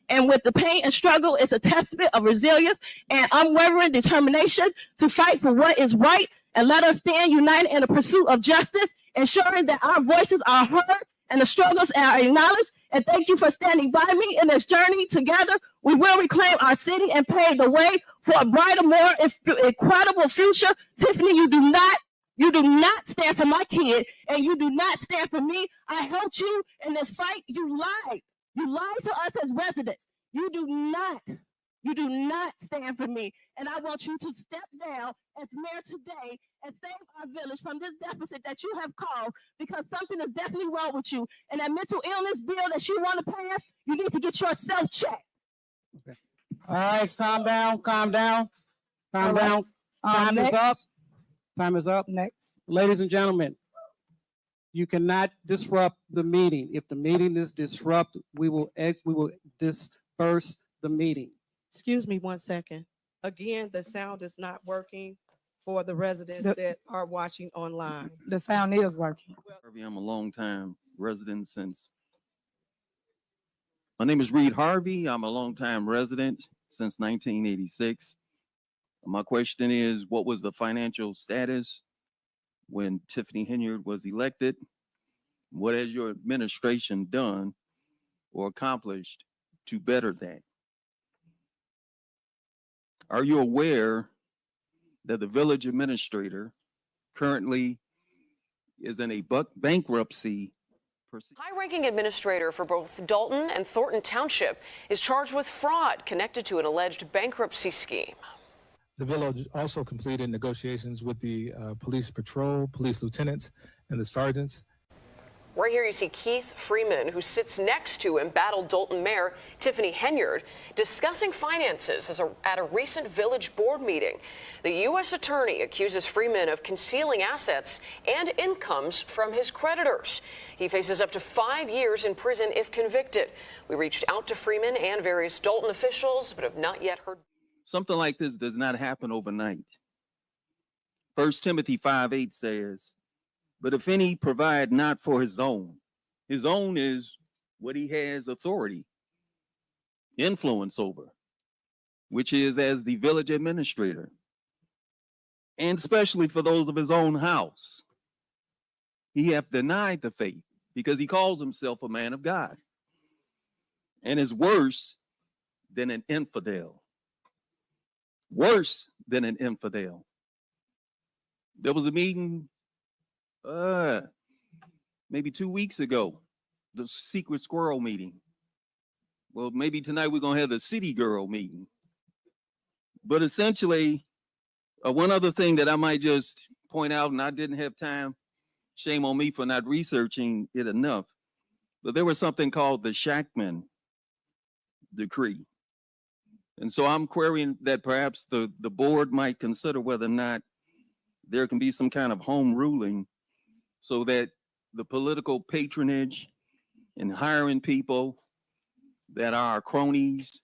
And with the pain and struggle, it's a testament of resilience and unwavering determination to fight for what is right. And let us stand united in the pursuit of justice, ensuring that our voices are heard and the struggles are acknowledged. And thank you for standing by me in this journey. Together, we will reclaim our city and pave the way for a brighter, more incredible future. Tiffany, you do not stand for my kid, and you do not stand for me. I helped you in this fight. You lied. You lied to us as residents. You do not stand for me. And I want you to step down as mayor today and save our village from this deficit that you have caused, because something is definitely wrong with you. And that mental illness bill that you want to pass, you need to get yourself checked. Okay. All right, calm down. Time is up. Time is up. Next. Ladies and gentlemen, you cannot disrupt the meeting. If the meeting is disrupted, we will disperse the meeting. Excuse me 1 second. Again, the sound is not working for the residents that are watching online. The sound is working. I'm a long-time resident since. My name is Reed Harvey. I'm a long-time resident since 1986. My question is, what was the financial status when Tiffany Henyard was elected? What has your administration done or accomplished to better that? Are you aware that the village administrator currently is in a bankruptcy? High-ranking administrator for both Dolton and Thornton Township is charged with fraud connected to an alleged bankruptcy scheme. The village also completed negotiations with the police patrol, police lieutenants, and the sergeants. Right here you see Keith Freeman, who sits next to embattled Dolton Mayor Tiffany Henyard, discussing finances at a recent village board meeting. The U.S. attorney accuses Freeman of concealing assets and incomes from his creditors. He faces up to 5 years in prison if convicted. We reached out to Freeman and various Dolton officials, but have not yet heard. Something like this does not happen overnight. 1 Timothy 5:8 says, but if any provide not for his own is what he has authority, influence over, which is as the village administrator, and especially for those of his own house. He hath denied the faith because he calls himself a man of God and is worse than an infidel. Worse than an infidel. There was a meeting maybe 2 weeks ago, the secret squirrel meeting. Well, maybe tonight we're going to have the city girl meeting. But essentially, one other thing that I might just point out, and I didn't have time, shame on me for not researching it enough, but there was something called the Shackman Decree. And so I'm querying that perhaps the board might consider whether or not there can be some kind of home ruling so that the political patronage and hiring people that are cronies,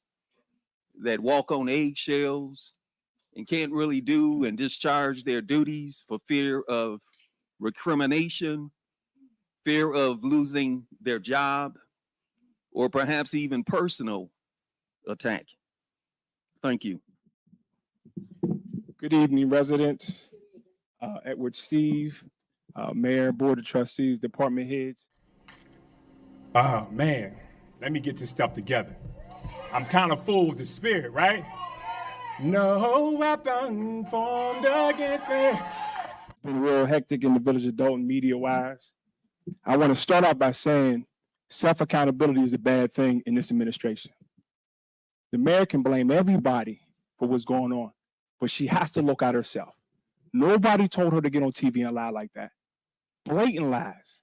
that walk on eggshells and can't really do and discharge their duties for fear of recrimination, fear of losing their job, or perhaps even personal attack. Thank you. Good evening, residents. Edward Steve, Mayor, Board of Trustees, Department Heads. Oh, man, let me get this stuff together. I'm kind of full with the spirit, right? No weapon formed against me. It's been real hectic in the village of Dolton media-wise. I want to start out by saying self-accountability is a bad thing in this administration. The mayor can blame everybody for what's going on, but she has to look at herself. Nobody told her to get on TV and lie like that. Blatant lies.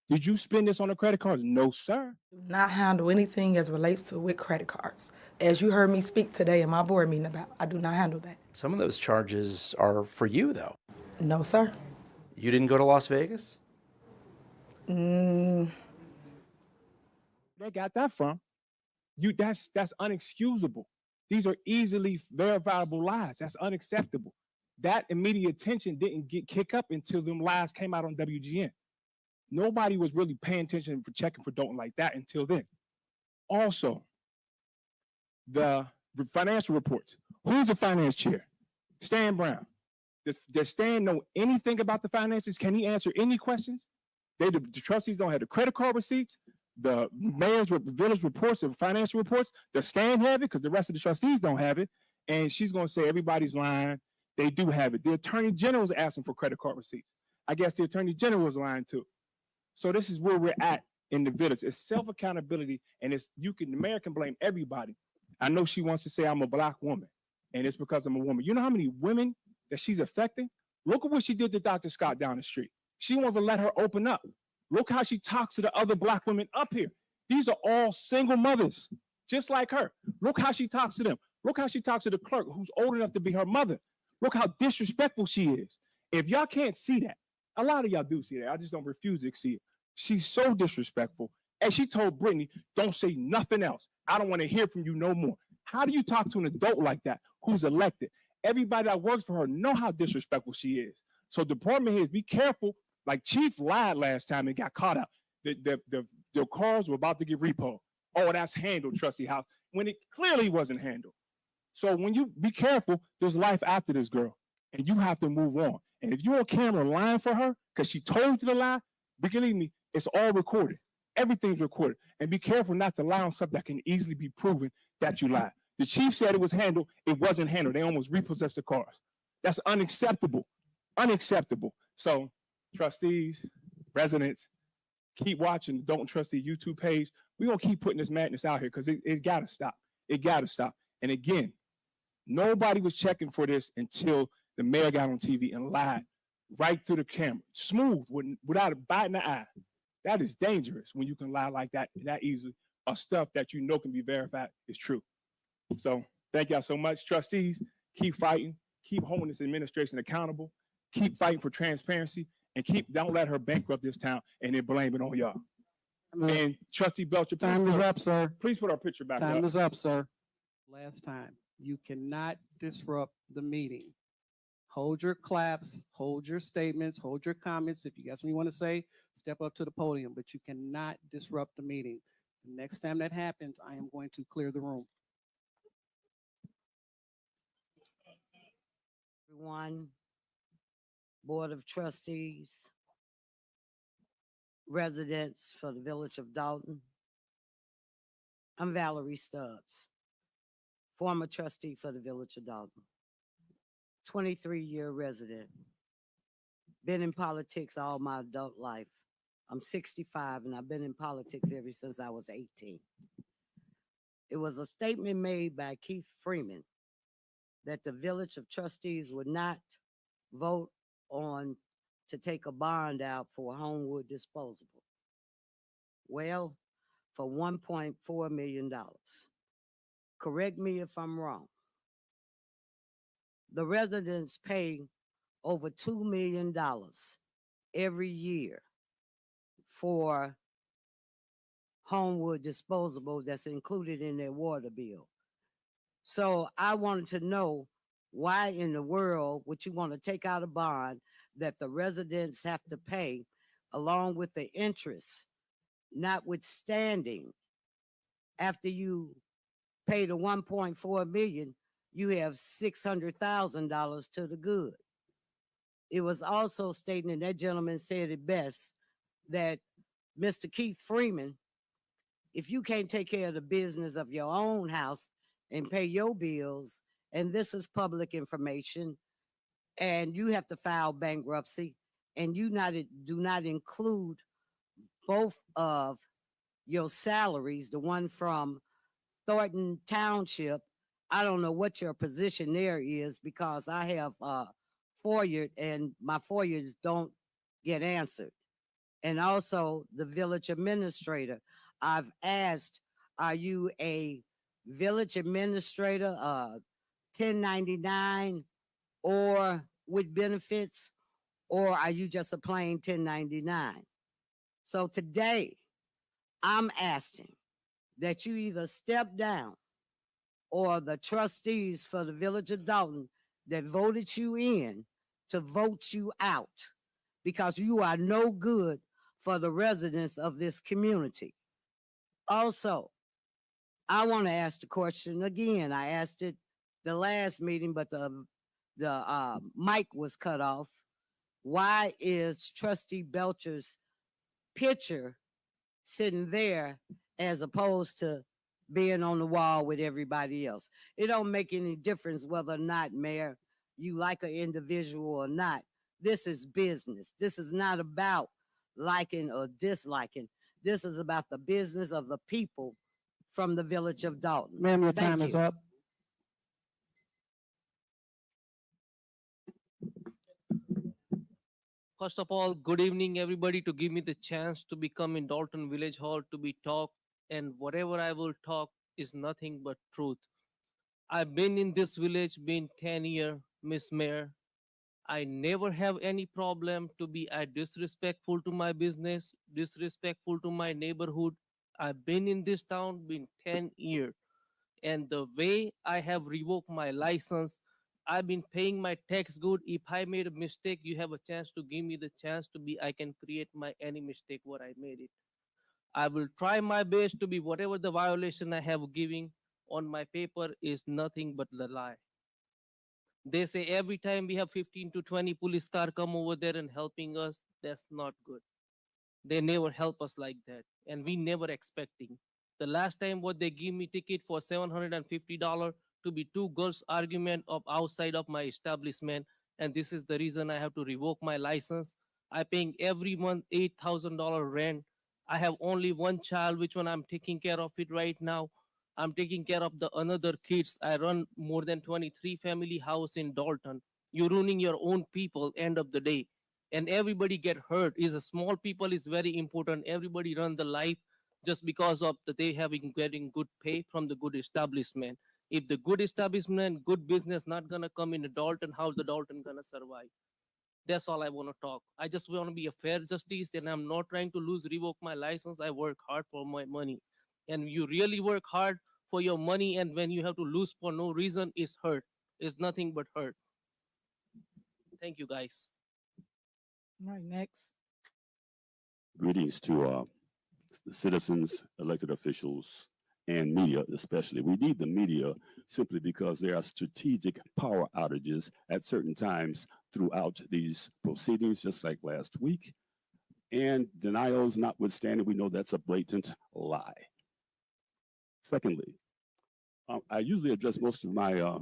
Did you spend this on a credit card? No, sir. Do not handle anything as relates to with credit cards. As you heard me speak today in my board meeting about, I do not handle that. Some of those charges are for you, though. No, sir. You didn't go to Las Vegas? They got that from? That's unexcusable. These are easily verifiable lies. That's unacceptable. That immediate attention didn't kick up until them lies came out on WGN. Nobody was really paying attention for checking for Dolton like that until then. Also, the financial reports. Who's the finance chair? Stan Brown. Does Stan know anything about the finances? Can he answer any questions? The trustees don't have the credit card receipts, the mayor's village reports, the financial reports. Does Stan have it? Because the rest of the trustees don't have it. And she's going to say everybody's lying. They do have it. The attorney general is asking for credit card receipts. I guess the attorney general is lying too. So this is where we're at in the village. It's self-accountability, and the mayor can blame everybody. I know she wants to say I'm a black woman, and it's because I'm a woman. You know how many women that she's affecting? Look at what she did to Dr. Scott down the street. She won't even let her open up. Look how she talks to the other black women up here. These are all single mothers, just like her. Look how she talks to them. Look how she talks to the clerk who's old enough to be her mother. Look how disrespectful she is. If y'all can't see that, a lot of y'all do see that. I just don't refuse to see it. She's so disrespectful. And she told Brittany, don't say nothing else. I don't want to hear from you no more. How do you talk to an adult like that who's elected? Everybody that works for her know how disrespectful she is. So department heads, be careful. Like Chief lied last time and got caught out. The cars were about to get repoed. Oh, that's handled, Trustee House, when it clearly wasn't handled. So when you be careful, there's life after this girl, and you have to move on. And if you're on camera lying for her because she told you to lie, believe me, it's all recorded. Everything's recorded. And be careful not to lie on something that can easily be proven that you lied. The chief said it was handled. It wasn't handled. They almost repossessed the cars. That's unacceptable. Unacceptable. So trustees, residents, keep watching the Dolton Trustee YouTube page. We're going to keep putting this madness out here because it got to stop. It got to stop. And again, nobody was checking for this until the mayor got on TV and lied right through the camera, smooth, without a bite in the eye. That is dangerous when you can lie like that easily, of stuff that you know can be verified is true. So thank y'all so much. Trustees, keep fighting, keep holding this administration accountable, keep fighting for transparency, and don't let her bankrupt this town and then blame it on y'all. And Trustee Belcher, Time is up, sir. Please put our picture back up. Time is up, sir. Last time. You cannot disrupt the meeting. Hold your claps, hold your statements, hold your comments. If you got something you want to say, step up to the podium, but you cannot disrupt the meeting. The next time that happens, I am going to clear the room. Everyone, Board of Trustees, residents for the Village of Dolton. I'm Valerie Stubbs, former trustee for the Village of Dolton, 23-year resident, been in politics all my adult life. I'm 65 and I've been in politics ever since I was 18. It was a statement made by Keith Freeman that the Village of Trustees would not vote on to take a bond out for Homewood disposable. Well, for $1.4 million. Correct me if I'm wrong. The residents pay over $2 million every year for Homewood disposable that's included in their water bill. So I wanted to know why in the world would you want to take out a bond that the residents have to pay along with the interest, notwithstanding after you pay the $1.4 million, you have $600,000 to the good. It was also stated, and that gentleman said it best, that Mr. Keith Freeman, if you can't take care of the business of your own house and pay your bills, and this is public information, and you have to file bankruptcy, and you do not include both of your salaries, the one from Thornton Township. I don't know what your position there is because I have FOIA and my FOIAs don't get answered. And also the village administrator. I've asked, are you a village administrator, 1099 or with benefits, or are you just a plain 1099? So today I'm asking that you either step down or the trustees for the Village of Dolton that voted you in to vote you out because you are no good for the residents of this community. Also, I want to ask the question again. I asked it the last meeting, but the mic was cut off. Why is Trustee Belcher's picture sitting there as opposed to being on the wall with everybody else? It don't make any difference whether or not, Mayor, you like an individual or not. This is business. This is not about liking or disliking. This is about the business of the people from the village of Dolton. Ma'am, your Thank time is you. up. First of all, good evening, everybody, to give me the chance to become in Dolton Village Hall to be talked, and whatever I will talk is nothing but truth. I've been in this village, been 10 years, Miss Mayor. I never have any problem to be disrespectful to my business, disrespectful to my neighborhood. I've been in this town, been 10 years. And the way I have revoked my license, I've been paying my tax good. If I made a mistake, you have a chance to give me the chance to be, I can create my any mistake what I made it. I will try my best to be whatever the violation I have giving on my paper is nothing but the lie. They say every time we have 15 to 20 police car come over there and helping us, that's not good. They never help us like that. And we never expecting. The last time what they give me ticket for $750 to be two girls argument of outside of my establishment. And this is the reason I have to revoke my license. I paying every month $8,000 rent. I have only one child, which one I'm taking care of it right now. I'm taking care of the another kids. I run more than 23 family house in Dolton. You're ruining your own people end of the day. And everybody get hurt. Is a small people is very important. Everybody run the life just because of that they having getting good pay from the good establishment. If the good establishment, good business not gonna come in the Dolton, how the Dolton gonna survive? That's all I want to talk. I just want to be a fair justice, and I'm not trying to revoke my license. I work hard for my money, and you really work hard for your money, and when you have to lose for no reason, it's hurt. It's nothing but hurt. Thank you, guys. All right, next. Greetings to the citizens, elected officials, and media especially. We need the media simply because there are strategic power outages at certain times throughout these proceedings, just like last week. And denials notwithstanding, we know that's a blatant lie. Secondly, I usually address most of my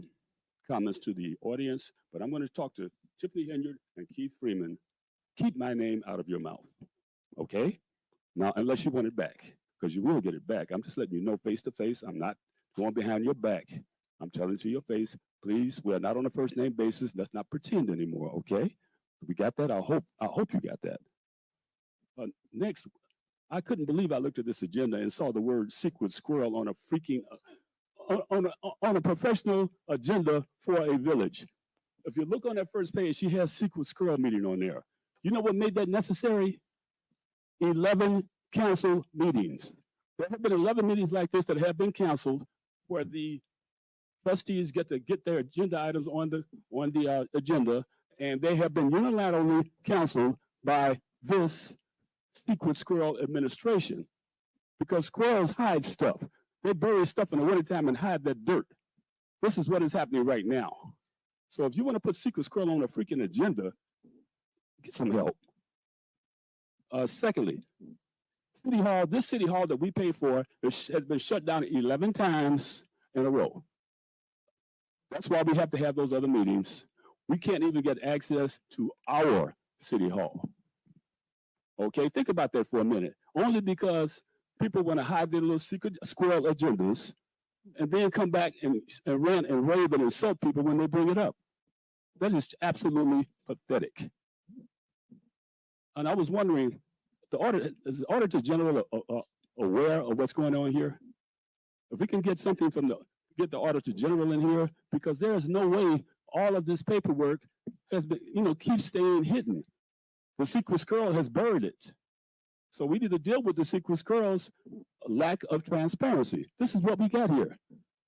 comments to the audience, but I'm going to talk to Tiffany Henyard and Keith Freeman. Keep my name out of your mouth, okay? Now, unless you want it back, because you will get it back. I'm just letting you know face to face. I'm not going behind your back. I'm telling to your face, please, we're not on a first name basis. Let's not pretend anymore, okay? We got that? I hope you got that. Next, I couldn't believe I looked at this agenda and saw the word secret squirrel on a freaking, on a professional agenda for a village. If you look on that first page, she has secret squirrel meeting on there. You know what made that necessary? 11 council meetings. There have been 11 meetings like this that have been canceled where the trustees get to get their agenda items on the agenda, and they have been unilaterally canceled by this secret squirrel administration because squirrels hide stuff. They bury stuff in the wintertime and hide that dirt. This is what is happening right now. So if you want to put secret squirrel on a freaking agenda, get some help. Secondly, City Hall, this City Hall that we pay for has been shut down 11 times in a row. That's why we have to have those other meetings. We can't even get access to our City Hall. Okay, think about that for a minute. Only because people want to hide their little secret squirrel agendas and then come back and rant and rave and insult people when they bring it up. That is absolutely pathetic. And I was wondering, is the Auditor General aware of what's going on here? If we can get something from get the Auditor General in here, because there is no way all of this paperwork has been, keeps staying hidden. The secret squirrel has buried it. So we need to deal with the secret squirrel's lack of transparency. This is what we got here.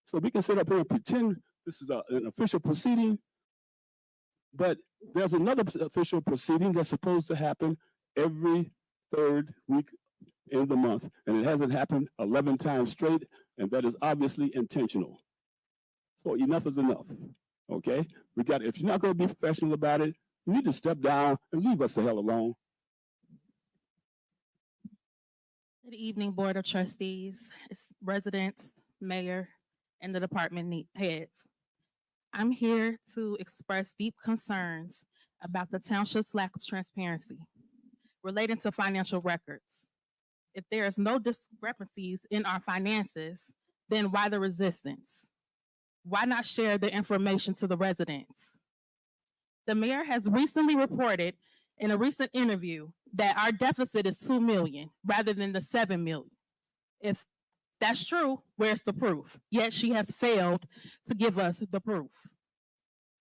So we can sit up here and pretend this is an official proceeding, but there's another official proceeding that's supposed to happen every third week in the month, and it hasn't happened 11 times straight, and that is obviously intentional. So enough is enough, okay? If you're not going to be professional about it, you need to step down and leave us the hell alone. Good evening, Board of Trustees, residents, mayor, and the department heads. I'm here to express deep concerns about the township's lack of transparency relating to financial records. If there is no discrepancies in our finances, then why the resistance? Why not share the information to the residents? The mayor has recently reported in a recent interview that our deficit is 2 million rather than the 7 million. If that's true, where's the proof? Yet she has failed to give us the proof.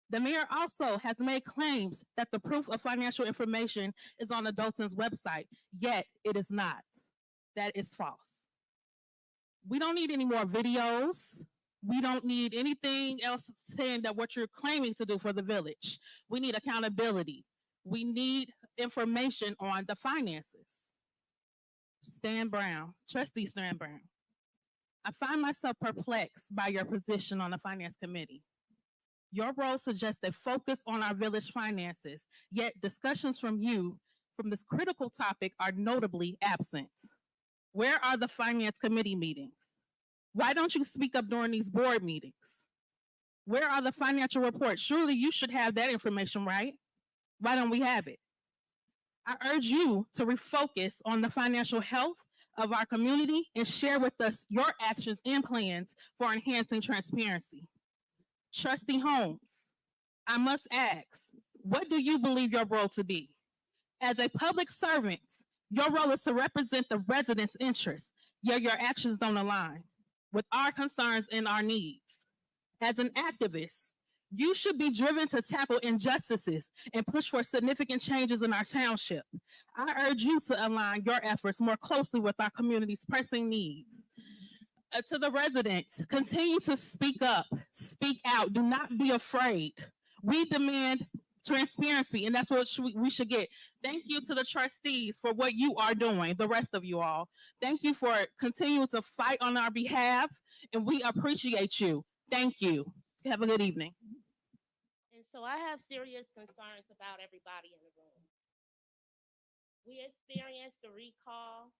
The mayor also has made claims that the proof of financial information is on the Dolton's website, yet it is not. That is false. We don't need any more videos. We don't need anything else saying that what you're claiming to do for the village. We need accountability. We need information on the finances. Trustee Stan Brown. I find myself perplexed by your position on the finance committee. Your role suggests a focus on our village finances, yet discussions from you from this critical topic are notably absent. Where are the finance committee meetings? Why don't you speak up during these board meetings? Where are the financial reports? Surely you should have that information, right? Why don't we have it? I urge you to refocus on the financial health of our community and share with us your actions and plans for enhancing transparency. Trustee Holmes, I must ask, what do you believe your role to be? As a public servant, your role is to represent the residents' interests, yet your actions don't align with our concerns and our needs. As an activist, you should be driven to tackle injustices and push for significant changes in our township. I urge you to align your efforts more closely with our community's pressing needs. To the residents, continue to speak up, speak out, do not be afraid. We demand transparency, and that's what we should get. Thank you to the trustees for what you are doing, the rest of you all. Thank you for continuing to fight on our behalf, and we appreciate you. Thank you. Have a good evening. And so I have serious concerns about everybody in the room. We experienced a recall,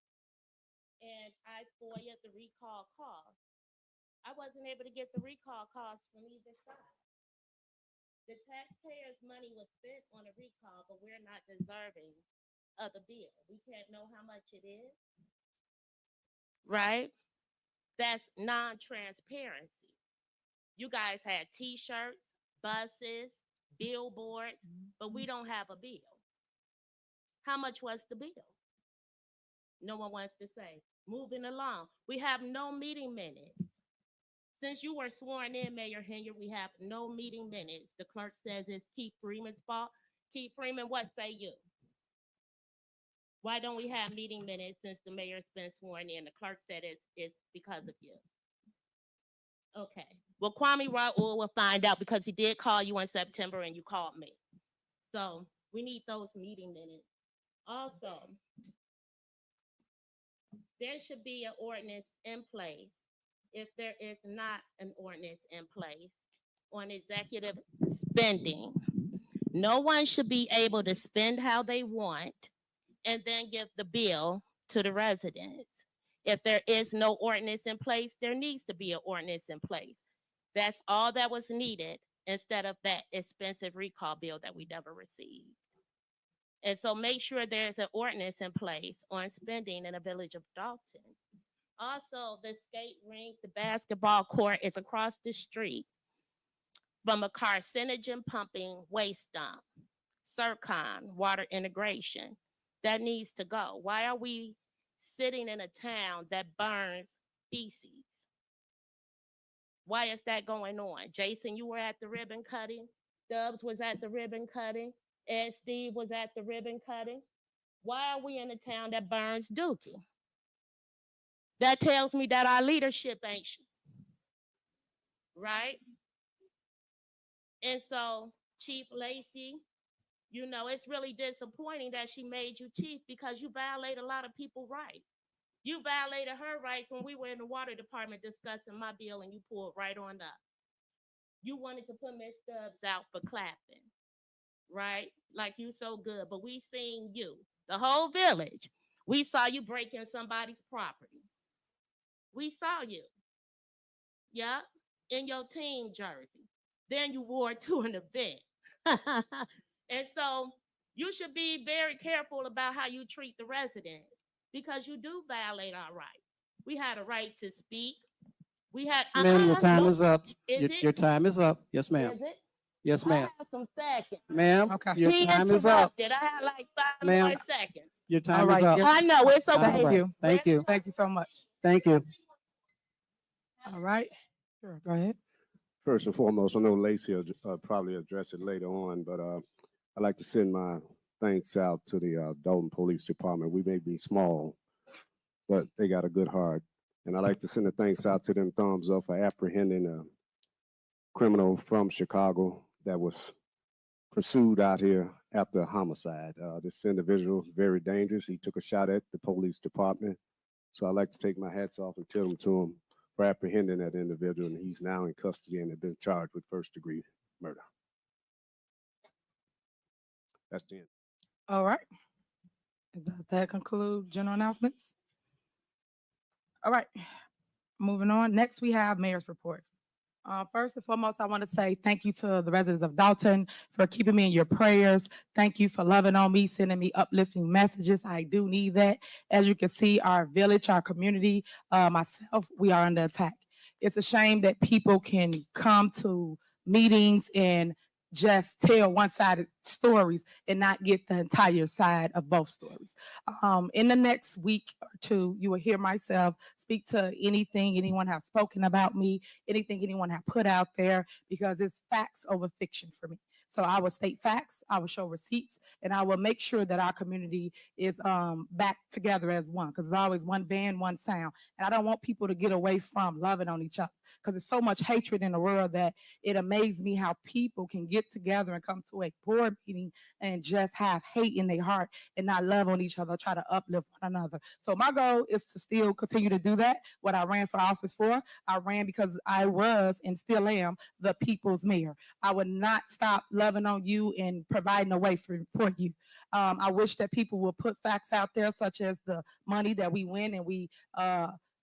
and I FOIA'd the recall calls. I wasn't able to get the recall calls from either side. The taxpayers' money was spent on a recall, but we're not deserving of the bill. We can't know how much it is, right? That's non-transparency. You guys had T-shirts, buses, billboards, but we don't have a bill. How much was the bill? No one wants to say. Moving along, we have no meeting minutes. Since you were sworn in, Mayor Henyard, we have no meeting minutes. The clerk says it's Keith Freeman's fault. Keith Freeman, what say you? Why don't we have meeting minutes since the mayor's been sworn in? The clerk said it's because of you. Okay. Well, Kwame Raoul will find out because he did call you in September and you called me. So we need those meeting minutes. Also, there should be an ordinance in place. If there is not an ordinance in place on executive spending, no one should be able to spend how they want and then give the bill to the residents. If there is no ordinance in place, there needs to be an ordinance in place. That's all that was needed instead of that expensive recall bill that we never received. And so make sure there's an ordinance in place on spending in the village of Dolton. Also, the skate rink, the basketball court is across the street from a carcinogen pumping waste dump, Circon, water integration. That needs to go. Why are we sitting in a town that burns feces? Why is that going on? Jason, you were at the ribbon cutting. Stubbs was at the ribbon cutting. Ed Steve was at the ribbon cutting. Why are we in a town that burns dookie? That tells me that our leadership ain't right. And so, Chief Lacey, you know, it's really disappointing that she made you chief because you violate a lot of people's rights. You violated her rights when we were in the water department discussing my bill and you pulled right on up. You wanted to put Miss Stubbs out for clapping, right? Like you so good, but we seen you, the whole village. We saw you breaking somebody's property. We saw you, yeah, in your team jersey. Then you wore it to an event. And so you should be very careful about how you treat the residents because you do violate our rights. We had a right to speak. We had. Ma'am, your time is up. Is Your it? time is up. Yes, ma'am. Is it? Yes, I ma'am. have some seconds. Ma'am, Okay. your He time is up. interrupted. I have like 5 Ma'am. more seconds. Your All time right, is up. yes. I know it's All okay. right. Thank you. Thank you so much. Thank you. All right. Sure, go ahead. First and foremost, I know Lacey will probably address it later on, but I'd like to send my thanks out to the Dolton Police Department. We may be small, but they got a good heart. And I'd like to send a thanks out to them thumbs up for apprehending a criminal from Chicago that was pursued out here after a homicide. This individual, very dangerous. He took a shot at the police department. So I'd like to take my hats off and tell them to him for apprehending that individual, and he's now in custody and has been charged with first-degree murder. That's the end. All right. Does that conclude general announcements? All right. Moving on. Next, we have mayor's report. First and foremost, I want to say thank you to the residents of Dolton for keeping me in your prayers. Thank you for loving on me, sending me uplifting messages. I do need that. As you can see, our village, our community, myself, we are under attack. It's a shame that people can come to meetings and just tell one-sided stories and not get the entire side of both stories. In the next week or two, you will hear myself speak to anything anyone has spoken about me, anything anyone has put out there, because it's facts over fiction for me. So I will state facts, I will show receipts, and I will make sure that our community is back together as one, because there's always one band, one sound. And I don't want people to get away from loving on each other, because there's so much hatred in the world that it amazes me how people can get together and come to a board meeting and just have hate in their heart and not love on each other, try to uplift one another. So my goal is to still continue to do that. What I ran for office for, I ran because I was and still am the people's mayor. I would not stop loving on you and providing a way for you. I wish that people will put facts out there, such as the money that we win and we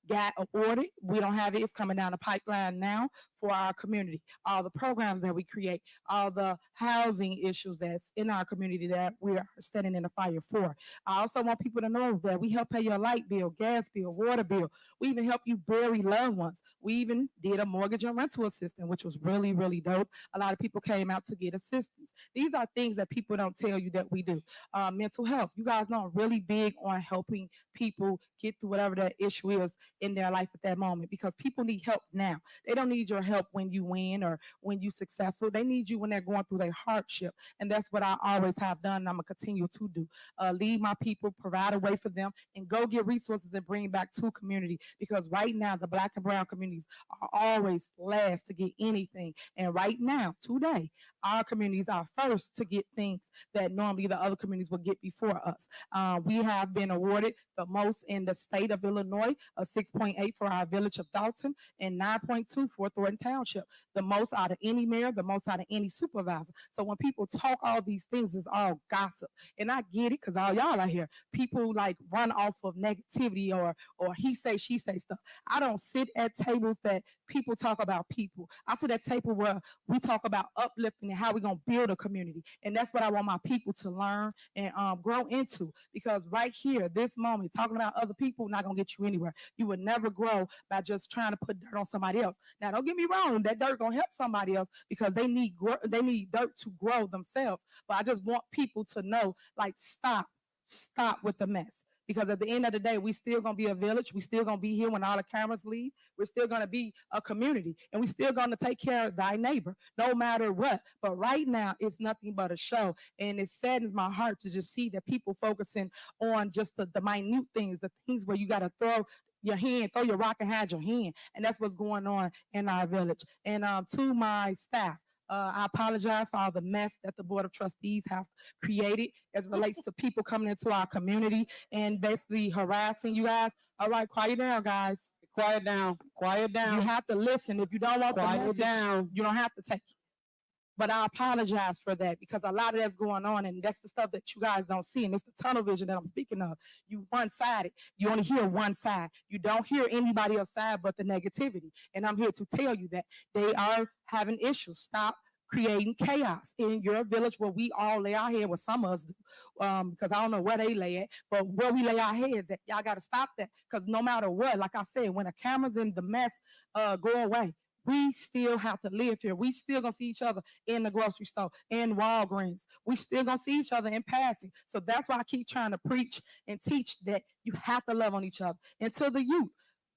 got awarded. We don't have it. It's coming down the pipeline now for our community. All the programs that we create, all the housing issues that's in our community that we are standing in the fire for. I also want people to know that we help pay your light bill, gas bill, water bill. We even help you bury loved ones. We even did a mortgage and rental assistance, which was really, really dope. A lot of people came out to get assistance. These are things that people don't tell you that we do. Mental health. You guys know I'm really big on helping people get through whatever that issue is in their life at that moment, because people need help now. They don't need your help when you win or when you're successful. They need you when they're going through their hardship. And that's what I always have done, and I'm going to continue to do. Lead my people, provide a way for them, and go get resources and bring back to community, because right now the Black and brown communities are always last to get anything. And right now, today, our communities are first to get things that normally the other communities will get before us. We have been awarded the most in the state of Illinois, a 6.8 for our village of Dolton and 9.2 for Thornton Township. The most out of any mayor, the most out of any supervisor. So when people talk all these things, it's all gossip. And I get it, because all y'all out here, people like run off of negativity or he say, she say stuff. I don't sit at tables that people talk about people. I sit at table where we talk about uplifting and how we're going to build a community. And that's what I want my people to learn and grow into, because right here, this moment, talking about other people not going to get you anywhere. You would never grow by just trying to put dirt on somebody else. Now, don't get me wrong, that dirt going to help somebody else, because they need dirt to grow themselves. But I just want people to know, like, stop with the mess. Because at the end of the day, we still gonna be a village. We still gonna be here when all the cameras leave. We're still gonna be a community, and we still gonna take care of thy neighbor, no matter what. But right now, it's nothing but a show, and it saddens my heart to just see that people focusing on just the minute things, the things where you gotta throw your hand, throw your rock and hide your hand, and that's what's going on in our village. And to my staff, I apologize for all the mess that the Board of Trustees have created as it relates to people coming into our community and basically harassing you guys. All right, quiet down, guys. Quiet down. Quiet down. You have to listen. If you don't want the Quiet message, down. you don't have to take it. But I apologize for that because a lot of that's going on, and that's the stuff that you guys don't see, and it's the tunnel vision that I'm speaking of. You one-sided. You only hear one side. You don't hear anybody else's side but the negativity. And I'm here to tell you that they are having issues. Stop creating chaos in your village where we all lay our head, well, some of us do, because I don't know where they lay at, but where we lay our heads at, y'all got to stop that, because no matter what, like I said, when the cameras and the mess go away, we still have to live here. We still gonna see each other in the grocery store, in Walgreens. We still gonna see each other in passing. So that's why I keep trying to preach and teach that you have to love on each other. And to the youth,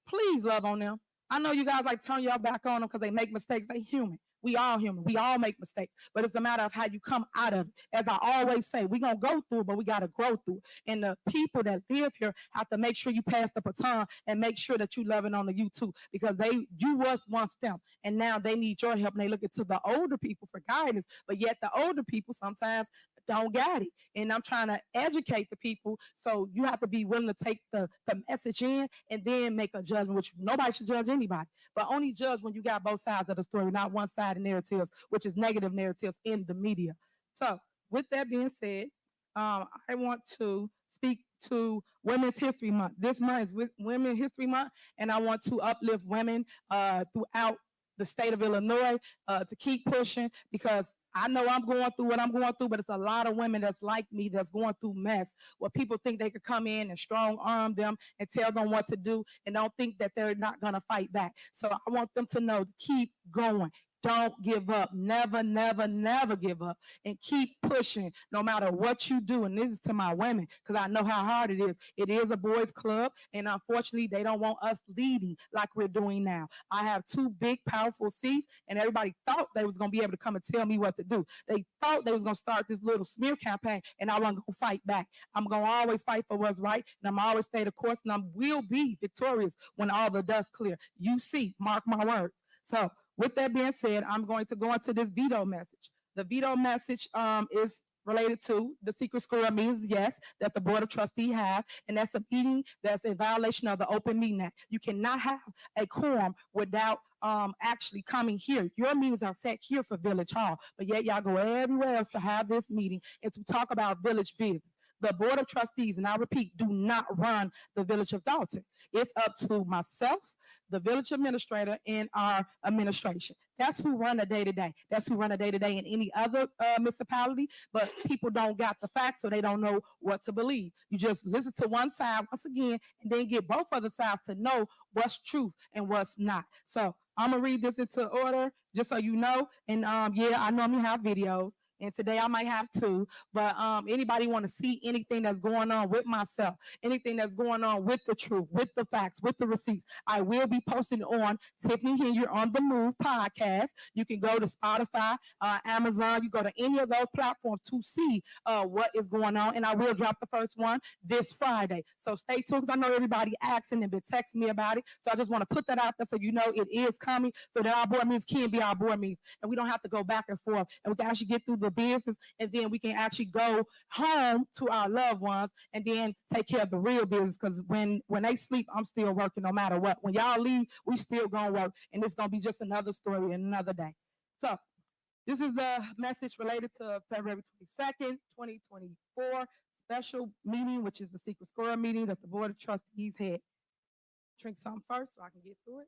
please love on them. I know you guys like turn your back on them because they make mistakes. They human. We all human. We all make mistakes. But it's a matter of how you come out of it. As I always say, we're going to go through it, but we got to grow through it. And the people that live here have to make sure you pass the baton and make sure that you loving on the youth too. Because you was once them. And now they need your help. And they look into the older people for guidance. But yet the older people sometimes don't got it. And I'm trying to educate the people. So you have to be willing to take the message in and then make a judgment, which nobody should judge anybody. But only judge when you got both sides of the story, not one side of narratives, which is negative narratives in the media. So with that being said, I want to speak to Women's History Month. This month is Women's History Month, and I want to uplift women throughout the state of Illinois to keep pushing, because I know I'm going through what I'm going through, but it's a lot of women that's like me that's going through mess where people think they could come in and strong arm them and tell them what to do and don't think that they're not going to fight back. So I want them to know to keep going. Don't give up. Never, never, never give up, and keep pushing no matter what you do. And this is to my women, because I know how hard it is. It is a boys' club, and unfortunately, they don't want us leading like we're doing now. I have 2 big, powerful seats, and everybody thought they was going to be able to come and tell me what to do. They thought they was going to start this little smear campaign, and I wasn't going to fight back. I'm going to always fight for what's right, and I'm always stay the course, and I will be victorious when all the dust clear. You see, mark my words. So with that being said, I'm going to go into this veto message. The veto message is related to the secret squirrel meetings, yes, that the Board of Trustees have, and that's a meeting that's in violation of the Open Meeting Act. You cannot have a quorum without actually coming here. Your meetings are set here for Village Hall, but yet y'all go everywhere else to have this meeting and to talk about village business. The Board of Trustees, and I repeat, do not run the Village of Dolton. It's up to myself, the village administrator, and our administration. That's who run the day-to-day. That's who run the day-to-day in any other municipality, but people don't got the facts, so they don't know what to believe. You just listen to one side once again, and then get both other sides to know what's truth and what's not. So I'm going to read this into order, just so you know, and yeah, I normally have videos. And today I might have 2, but anybody want to see anything that's going on with myself, anything that's going on with the truth, with the facts, with the receipts, I will be posting on Tiffany Henyard on the Move podcast. You can go to Spotify, Amazon, you go to any of those platforms to see what is going on. And I will drop the first one this Friday. So stay tuned, because I know everybody asking and been texting me about it. So I just want to put that out there so you know it is coming, so that our board meetings can be our board meetings, and we don't have to go back and forth, and we can actually get through the business, and then we can actually go home to our loved ones and then take care of the real business, because when they sleep, I'm still working no matter what. When y'all leave, we still gonna work, and it's gonna be just another story and another day. So this is the message related to February 22nd, 2024 special meeting, which is the secret squirrel meeting that the Board of Trustees had. Drink some first so I can get through it.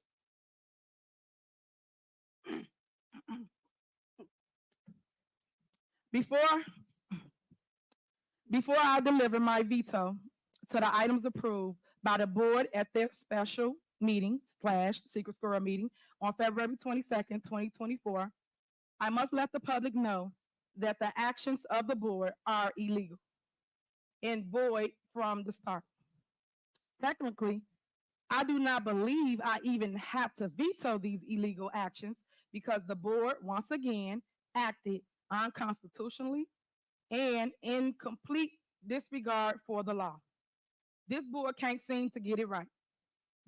Before I deliver my veto to the items approved by the board at their special meeting / secret squirrel meeting on February 22nd, 2024, I must let the public know that the actions of the board are illegal and void from the start. Technically, I do not believe I even have to veto these illegal actions, because the board once again acted unconstitutionally and in complete disregard for the law. This board can't seem to get it right.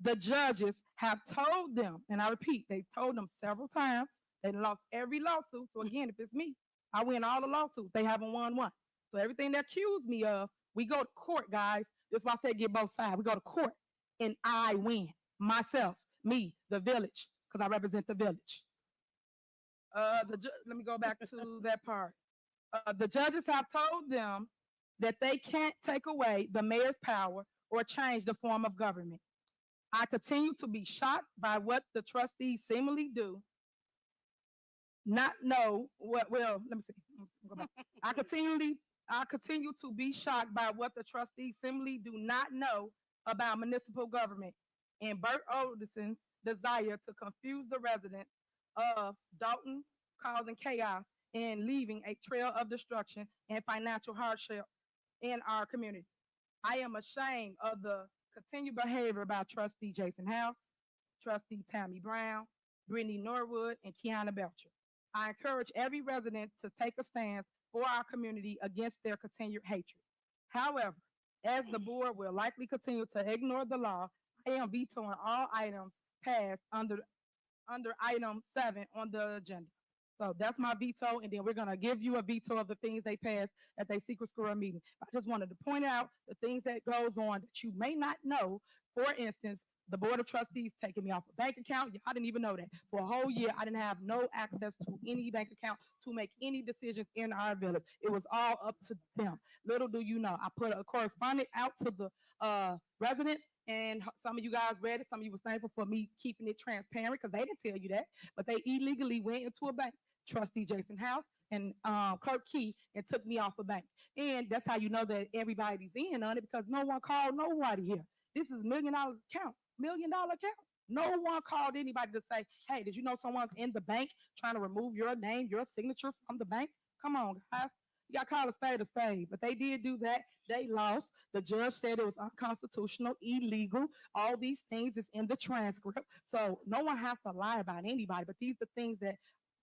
The judges have told them, and I repeat, they told them several times They lost every lawsuit. So again, if it's me, I win all the lawsuits. They haven't won one. So everything they accuse me of, we go to court, guys. That's why I said get both sides. We go to court and I win. Myself, me, the village, because I represent the village. Let me go back to that part. The judges have told them that they can't take away the mayor's power or change the form of government. I continue to be shocked by what the trustees seemingly do. Not know what, well, let me see. Go back. I continue to be shocked by what the trustees seemingly do not know about municipal government and Bert Oderson's desire to confuse the residents of Dolton, causing chaos and leaving a trail of destruction and financial hardship in our community. I am ashamed of the continued behavior by Trustee Jason House, Trustee Tammy Brown, Brittany Norwood, and Kiana Belcher. I encourage every resident to take a stance for our community against their continued hatred. However, as the board will likely continue to ignore the law, I am vetoing all items passed under item 7 on the agenda. So that's my veto, and then we're gonna give you a veto of the things they passed at their secret squirrel meeting. I just wanted to point out the things that goes on that you may not know. For instance, the board of trustees taking me off a bank account. I didn't even know that. For a whole year, I didn't have no access to any bank account to make any decisions in our village. It was all up to them. Little do you know, I put a correspondent out to the residents, and some of you guys read it. Some of you was thankful for me keeping it transparent because they didn't tell you that, but they illegally went into a bank. Trustee Jason House and Clerk Key, and took me off a bank. And that's how you know that everybody's in on it, because no one called nobody here. This is $1 million account, $1 million account. No one called anybody to say, hey, did you know someone's in the bank trying to remove your name, your signature from the bank? Come on, guys. You got to call a spade, but they did do that. They lost. The judge said it was unconstitutional, illegal. All these things is in the transcript. So no one has to lie about anybody, but these are the things that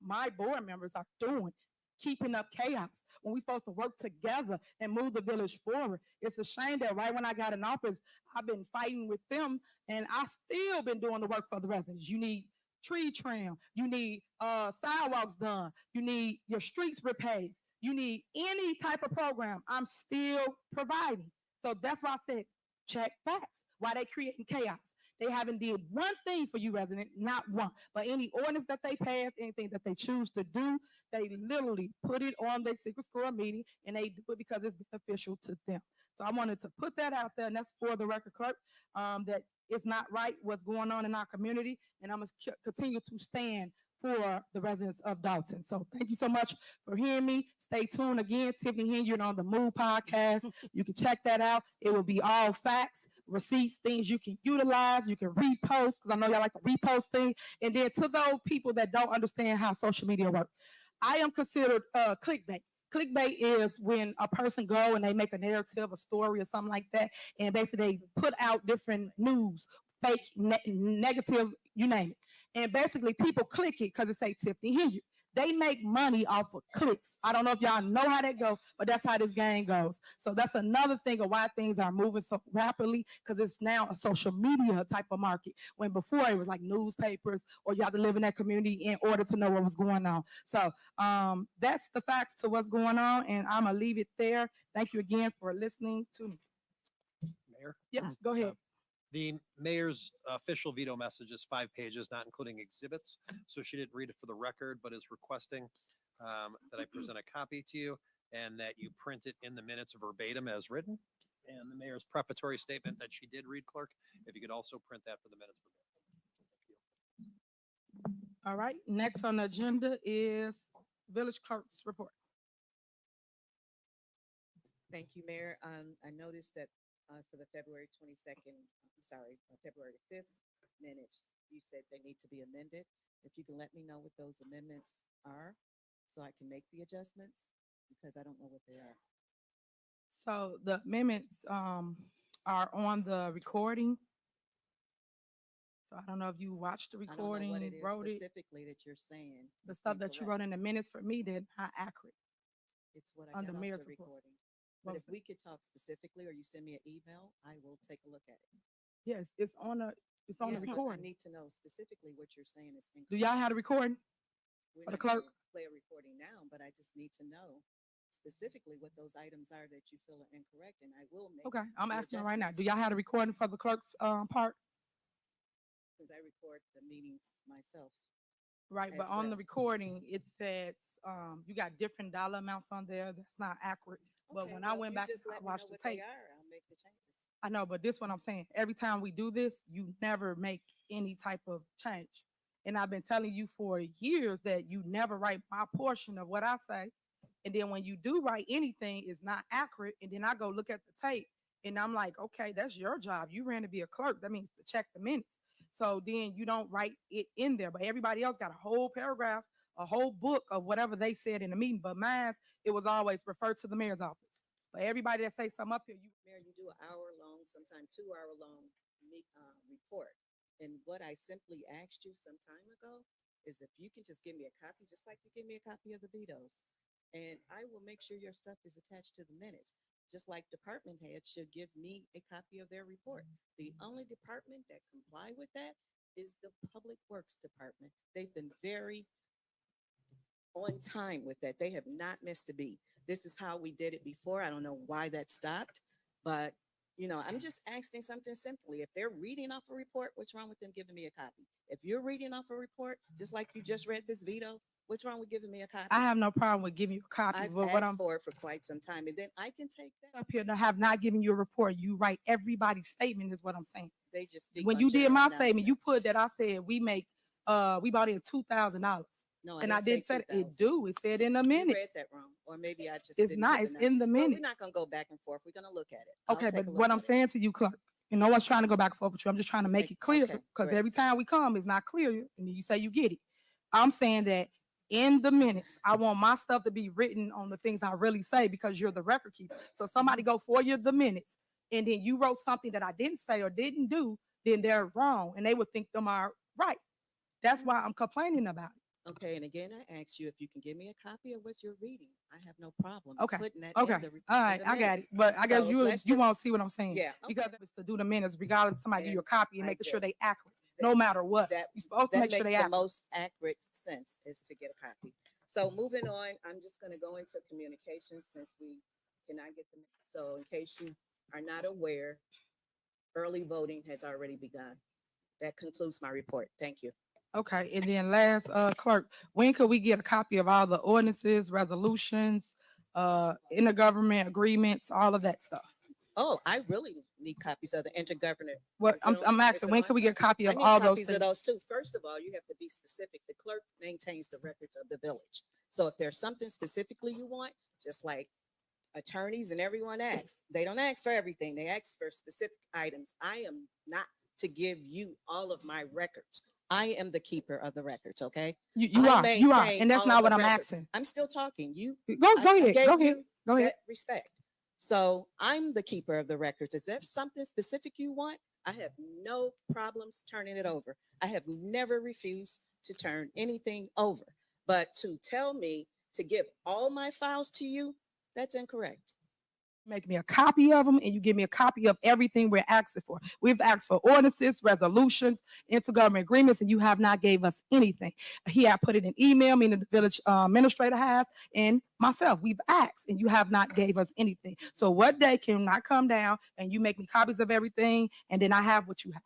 my board members are doing, keeping up chaos when we're supposed to work together and move the village forward. It's a shame that right when I got in office, I've been fighting with them, and I still been doing the work for the residents. You need tree trim, you need sidewalks done, you need your streets repaved, you need any type of program. I'm still providing. So that's why I said check facts. Why they creating chaos? They haven't did one thing for you, resident, not one. But any ordinance that they pass, anything that they choose to do, they literally put it on their secret squirrel meeting, and they do it because it's beneficial to them. So I wanted to put that out there, and that's for the record, clerk, that it's not right what's going on in our community, and I'm going to continue to stand for the residents of Dolton. So thank you so much for hearing me. Stay tuned again, Tiffany Henyard on the Move podcast. You can check that out. It will be all facts, receipts, things you can utilize. You can repost, because I know y'all like the repost thing. And then to those people that don't understand how social media works, I am considered clickbait. Clickbait is when a person go and they make a narrative, a story or something like that, and basically they put out different news, fake, negative, you name it. And basically people click it because it say Tiffany Henyard. They make money off of clicks. I don't know if y'all know how that goes, but that's how this game goes. So that's another thing of why things are moving so rapidly, because it's now a social media type of market, when before it was like newspapers, or you have to live in that community in order to know what was going on. So that's the facts to what's going on, and I'm going to leave it there. Thank you again for listening to me. Mayor? Yeah, go ahead. The mayor's official veto message is 5 pages, not including exhibits. So she didn't read it for the record, but is requesting that I present a copy to you and that you print it in the minutes verbatim as written. And the mayor's prefatory statement that she did read, clerk, if you could also print that for the minutes verbatim. All right, next on the agenda is village clerk's report. Thank you, Mayor. I noticed that for the February 5th minutes, you said they need to be amended. If you can let me know what those amendments are, so I can make the adjustments, because I don't know what they are. So the amendments are on the recording. So I don't know if you watched the recording, I don't know what it is wrote it. specifically that you're saying. The stuff that you wrote in the minutes for me, they're not accurate. It's what I on got the off mayor's the report. recording. What But was if we could talk specifically, or you send me an email, I will take a look at it. Yes, it's on the Yeah, the I recording. need to know specifically what you're saying is Do incorrect. y'all have the recording? We're For the not gonna clerk? play a recording now, but I just need to know specifically what those items are that you feel are incorrect, and I will make. Okay, I'm the asking right now. Do adjustments. y'all have a recording for the clerk's part? Because I record the meetings myself. Right, as but on the well. recording, it says, you got different dollar amounts on there. That's not accurate. But Okay, when I well, went you back, just I let me watched know the what they tape. are. I'll make the changes. I know, but this what I'm saying. Every time we do this, you never make any type of change. And I've been telling you for years that you never write my portion of what I say. And then when you do write anything, it's not accurate. And then I go look at the tape and I'm like, okay, that's your job. You ran to be a clerk. That means to check the minutes. So then you don't write it in there. But everybody else got a whole paragraph, a whole book of whatever they said in the meeting. But mine, it was always referred to the mayor's office. But everybody that say something up here, you Mayor, you do an hour-long, sometimes 2-hour-long report. And what I simply asked you some time ago is if you can just give me a copy, just like you give me a copy of the vetoes. And I will make sure your stuff is attached to the minutes, just like department heads should give me a copy of their report. The only department that comply with that is the Public Works Department. They've been very on time with that. They have not missed a beat. This is how we did it before. I don't know why that stopped, but I'm just asking something simply. If they're reading off a report, what's wrong with them giving me a copy? If you're reading off a report, just like you just read this veto, what's wrong with giving me a copy? I have no problem with giving you a copy. I've But what asked I'm for it for quite some time, and then I can take that. up here to have not given you a report, you write everybody's statement is what I'm saying. They just speak When on you did general my statement, announcement. you put that I said we bought in $2,000. No, And I say didn't say that. 2,000. It do. It said in the You minutes. read that wrong, or maybe I just It's didn't not. get It's enough. in the Well, minutes. we're not gonna go back and forth. We're gonna look at it. I'll Okay, take but a look what at I'm it. saying to you, Clark, and no one's trying to go back and forth with you. I'm just trying to make it clear Okay, because great. every time we come, it's not clear, and then you say you get it. I'm saying that in the minutes, I want my stuff to be written on the things I really say because you're the record keeper. So if somebody go for you the minutes, and then you wrote something that I didn't say or didn't do, then they're wrong, and they would think them are right. That's why I'm complaining about it. Okay, and again, I asked you if you can give me a copy of what you're reading. I have no problem Okay. putting that Okay. in the All right. I got it. But I guess you won't see what I'm saying. Yeah. Because it's to do the minutes, regardless of somebody give you a And copy and I making sure did. they accurate, no matter what. That You're supposed to that make sure makes they the accurate. most accurate sense is to get a copy. So moving on, I'm just going to go into communications since we cannot get them. So in case you are not aware, early voting has already begun. That concludes my report. Thank you. Okay. And then last, clerk, when could we get a copy of all the ordinances, resolutions, intergovernment agreements, all of that stuff? Oh, I really need copies of the intergovernment. What Is it I'm on? asking, Is it when on? can we get a copy I of need all those copies of things? those too. First of all, you have to be specific. The clerk maintains the records of the village. So if there's something specifically you want, just like attorneys and everyone asks, they don't ask for everything. They ask for specific items. I am not to give you all of my records. I am the keeper of the records. Okay. You are, maintain and that's all not of what the I'm records. asking. I'm still talking. Go I ahead, gave go ahead, you go ahead. that respect. So I'm the keeper of the records. If there's something specific you want, I have no problems turning it over. I have never refused to turn anything over. But to tell me to give all my files to you, that's incorrect. Make me a copy of them and you give me a copy of everything we're asking for. We've asked for ordinances, resolutions, intergovernment agreements, and you have not gave us anything. He had put it in email, meaning the village administrator has, and myself. We've asked and you have not gave us anything. So what day can I come down and you make me copies of everything and then I have what you have?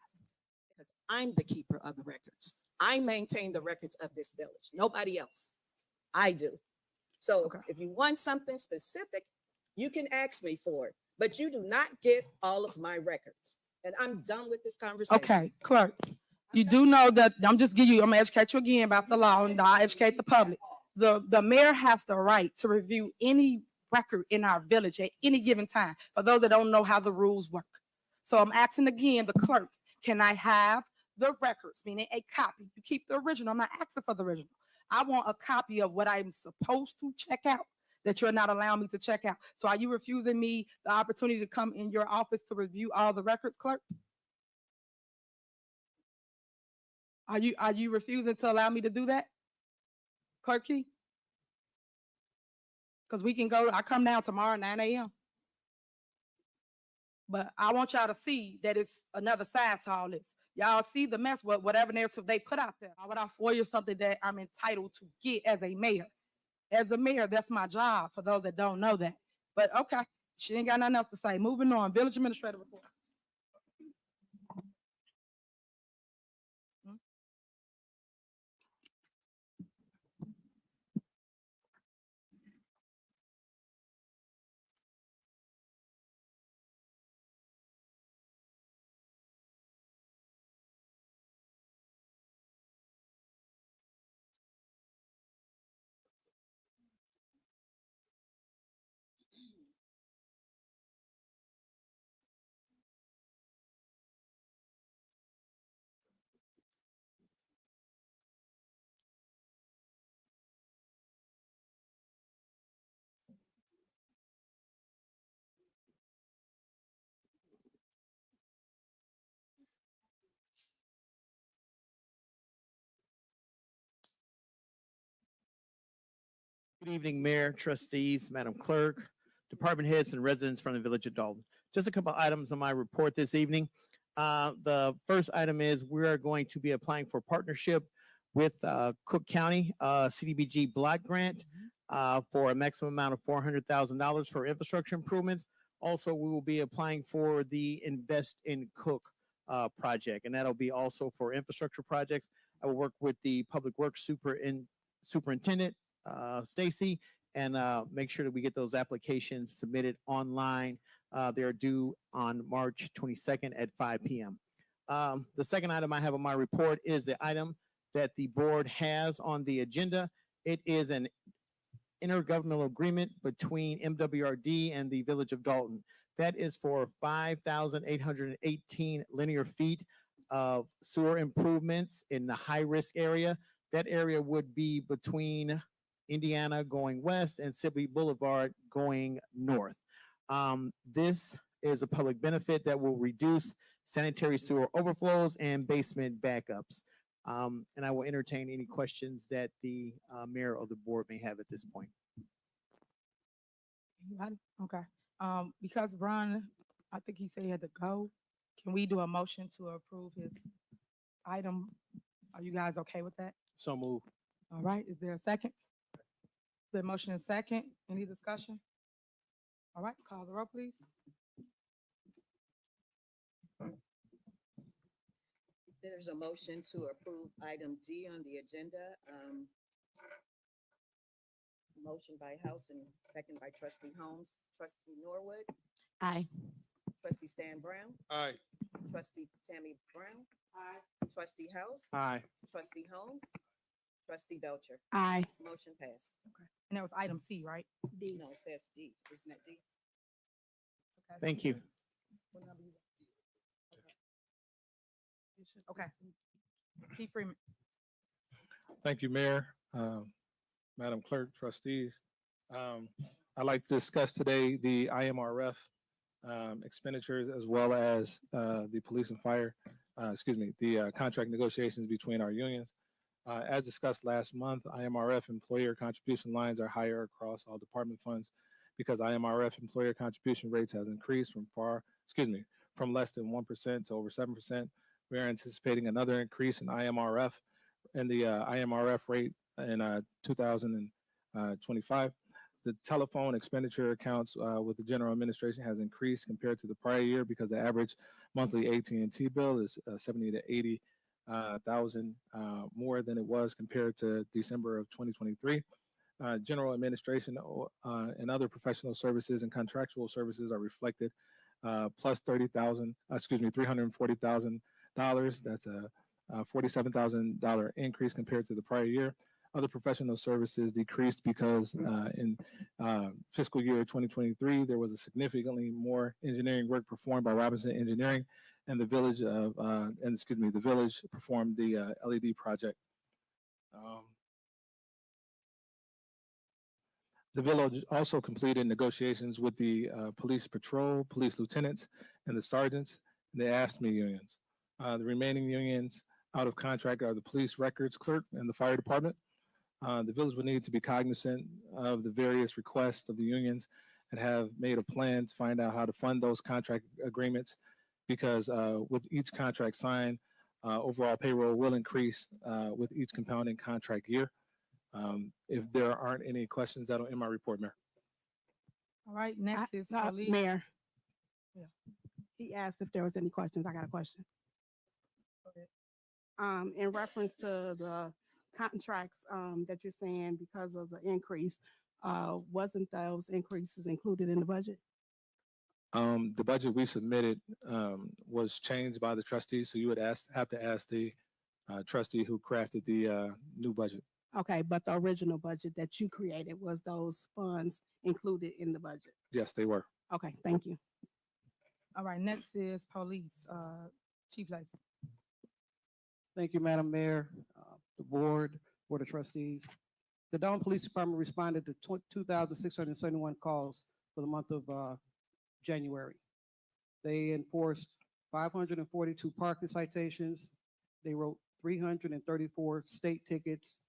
Because I'm the keeper of the records. I maintain the records of this village. Nobody else. I do. So if you want something specific, you can ask me for it, but you do not get all of my records. And I'm done with this conversation. Okay, clerk, you do know that I'm gonna educate you again about the law and I'll educate the public. The mayor has the right to review any record in our village at any given time, for those that don't know how the rules work. So I'm asking again, the clerk, can I have the records, meaning a copy? You keep the original. I'm not asking for the original. I want a copy of what I'm supposed to check out that you're not allowing me to check out. So are you refusing me the opportunity to come in your office to review all the records, clerk? Are you refusing to allow me to do that, Clerk Key? Because we can go, I come down tomorrow at 9 a.m. But I want y'all to see that it's another side to all this. Y'all see the mess, whatever narrative they put out there. Why would I foil something that I'm entitled to get as a mayor? As a mayor, that's my job, for those that don't know that. But okay, she ain't got nothing else to say. Moving on, village administrative report. Good evening, Mayor, trustees, Madam Clerk, department heads, and residents from the Village of Dolton. Just a couple items on my report this evening. The first item is we are going to be applying for partnership with Cook County CDBG block grant for a maximum amount of $400,000 for infrastructure improvements. Also, we will be applying for the Invest in Cook project, and that'll be also for infrastructure projects. I will work with the Public Works Superintendent, Stacy, and make sure that we get those applications submitted online. They're due on March 22nd at 5 p.m. The second item I have on my report is the item that the board has on the agenda. It is an intergovernmental agreement between MWRD and the Village of Dolton. That is for 5,818 linear feet of sewer improvements in the high-risk area. That area would be between Indiana going west and Sibley Boulevard going north. This is a public benefit that will reduce sanitary sewer overflows and basement backups. And I will entertain any questions that the mayor or the board may have at this point. Anybody? Okay. Because Ron, I think he said he had to go. Can we do a motion to approve his item? Are you guys okay with that? So move. All right. Is there a second? The motion is second. Any discussion? All right. Call the roll, please. There's a motion to approve item D on the agenda. Motion by House and second by Trustee Holmes. Trustee Norwood. Aye. Trustee Stan Brown. Aye. Trustee Tammy Brown. Aye. Trustee House. Aye. Trustee Holmes. Trustee Belcher. Aye. Motion passed. Okay. And that was item C, right? D. No, it says D. Isn't that D? Okay. Thank you. What number you got? Okay. Chief Freeman. Thank you, Mayor, Madam Clerk, trustees. I'd like to discuss today the IMRF expenditures as well as the police and fire, the contract negotiations between our unions. As discussed last month, IMRF employer contribution lines are higher across all department funds because IMRF employer contribution rates has increased from less than 1% to over 7%. We are anticipating another increase in IMRF and the IMRF rate in 2025. The telephone expenditure accounts with the general administration has increased compared to the prior year because the average monthly AT&T bill is 70 to 80 thousand more than it was compared to December of 2023. General administration and other professional services and contractual services are reflected plus $340,000. That's a $47,000 increase compared to the prior year. Other professional services decreased because in fiscal year 2023, there was a significantly more engineering work performed by Robinson Engineering, and the village performed the LED project. The village also completed negotiations with the police patrol, police lieutenants, and the sergeants, and the AFSCME unions. The remaining unions out of contract are the police records clerk and the fire department. The village would need to be cognizant of the various requests of the unions and have made a plan to find out how to fund those contract agreements because with each contract signed, overall payroll will increase with each compounding contract year. If there aren't any questions, that'll end my report, Mayor. All right, next is police. Mayor. Yeah. He asked if there was any questions. I got a question. In reference to the contracts that you're saying because of the increase, wasn't those increases included in the budget? The budget we submitted was changed by the trustees, so you would have to ask the trustee who crafted the new budget. Okay, but the original budget that you created, was those funds included in the budget? Yes, they were. Okay, thank you. All right, next is police. Chief Lacy. Thank you, Madam Mayor, the board of trustees. The Dolton Police Department responded to 2,671 calls for the month of January. They enforced 542 parking citations. They wrote 334 state tickets,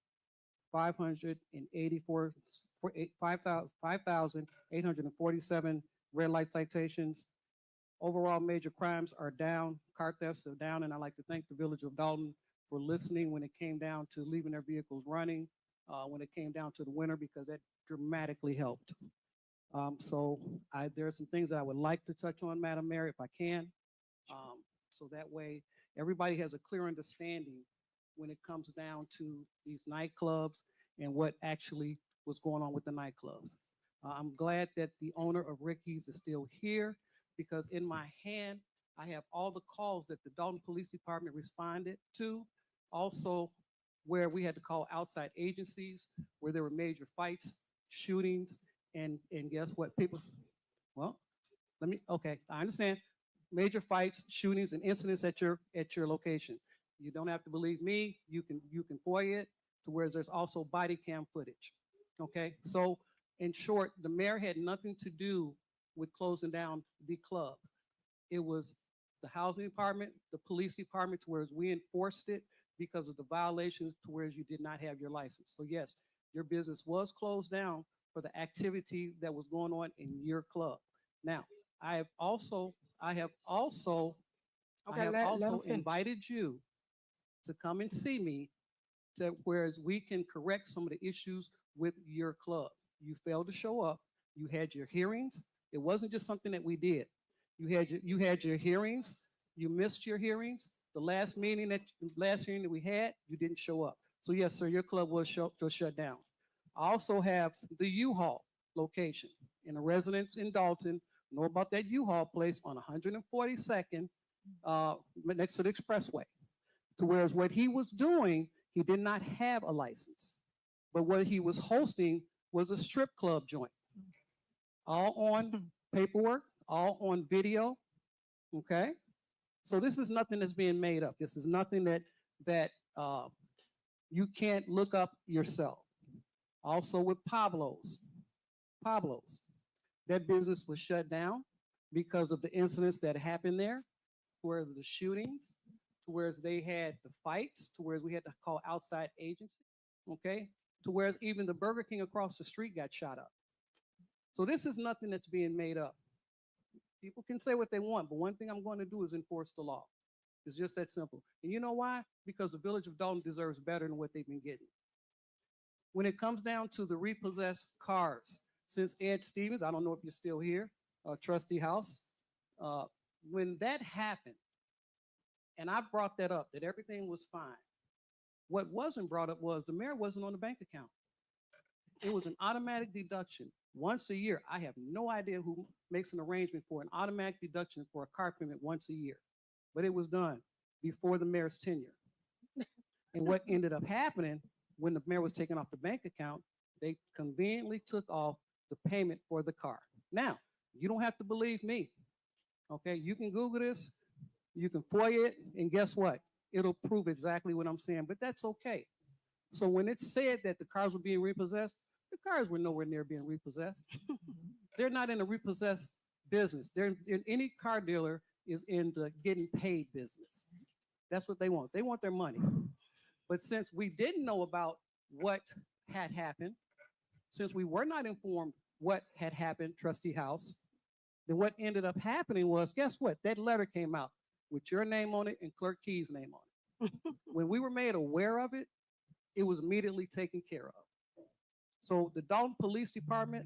5,847 red light citations. Overall major crimes are down, car thefts are down, and I'd like to thank the village of Dolton for listening when it came down to leaving their vehicles running, when it came down to the winter, because that dramatically helped. There are some things that I would like to touch on, Madam Mayor, if I can. So that way everybody has a clear understanding when it comes down to these nightclubs and what actually was going on with the nightclubs. I'm glad that the owner of Ricky's is still here, because in my hand, I have all the calls that the Dolton Police Department responded to. Also, where we had to call outside agencies, where there were major fights, shootings, and guess what? Okay, I understand. Major fights, shootings, and incidents at your location. You don't have to believe me. You can FOIA it to where there's also body cam footage. Okay, so in short, the mayor had nothing to do with closing down the club. It was the housing department, the police department, to where we enforced it because of the violations to where you did not have your license. So yes, your business was closed down for the activity that was going on in your club. Now, I have also invited you to come and see me, to whereas we can correct some of the issues with your club. You failed to show up. You had your hearings. It wasn't just something that we did. You had your hearings. You missed your hearings. The last hearing that we had, you didn't show up. So yes, sir, your club was shut down. I also have the U-Haul location, and the residents in Dolton know about that U-Haul place on 142nd next to the expressway. To whereas what he was doing, he did not have a license, but what he was hosting was a strip club joint, all on paperwork, all on video. Okay, so this is nothing that's being made up. This is nothing that you can't look up yourself. Also with Pablo's, that business was shut down because of the incidents that happened there, where the shootings, to whereas they had the fights, to whereas we had to call outside agency, okay, to whereas even the Burger King across the street got shot up. So this is nothing that's being made up. People can say what they want, but one thing I'm going to do is enforce the law. It's just that simple. And you know why? Because the village of Dolton deserves better than what they've been getting. When it comes down to the repossessed cars, since Ed Stevens, I don't know if you're still here, Trustee House, when that happened, and I brought that up, that everything was fine. What wasn't brought up was the mayor wasn't on the bank account. It was an automatic deduction once a year. I have no idea who makes an arrangement for an automatic deduction for a car payment once a year, but it was done before the mayor's tenure. And what ended up happening when the mayor was taken off the bank account, they conveniently took off the payment for the car. Now, you don't have to believe me. Okay, you can Google this, you can FOIA it, and guess what? It'll prove exactly what I'm saying, but that's okay. So when it's said that the cars were being repossessed, the cars were nowhere near being repossessed. They're not in a repossessed business. They're in, any car dealer is in the getting paid business. That's what they want. They want their money. But since we didn't know about what had happened, since we were not informed what had happened, Trustee House, then what ended up happening was, guess what? That letter came out with your name on it and Clerk Key's name on it. When we were made aware of it, it was immediately taken care of. So the Dolton Police Department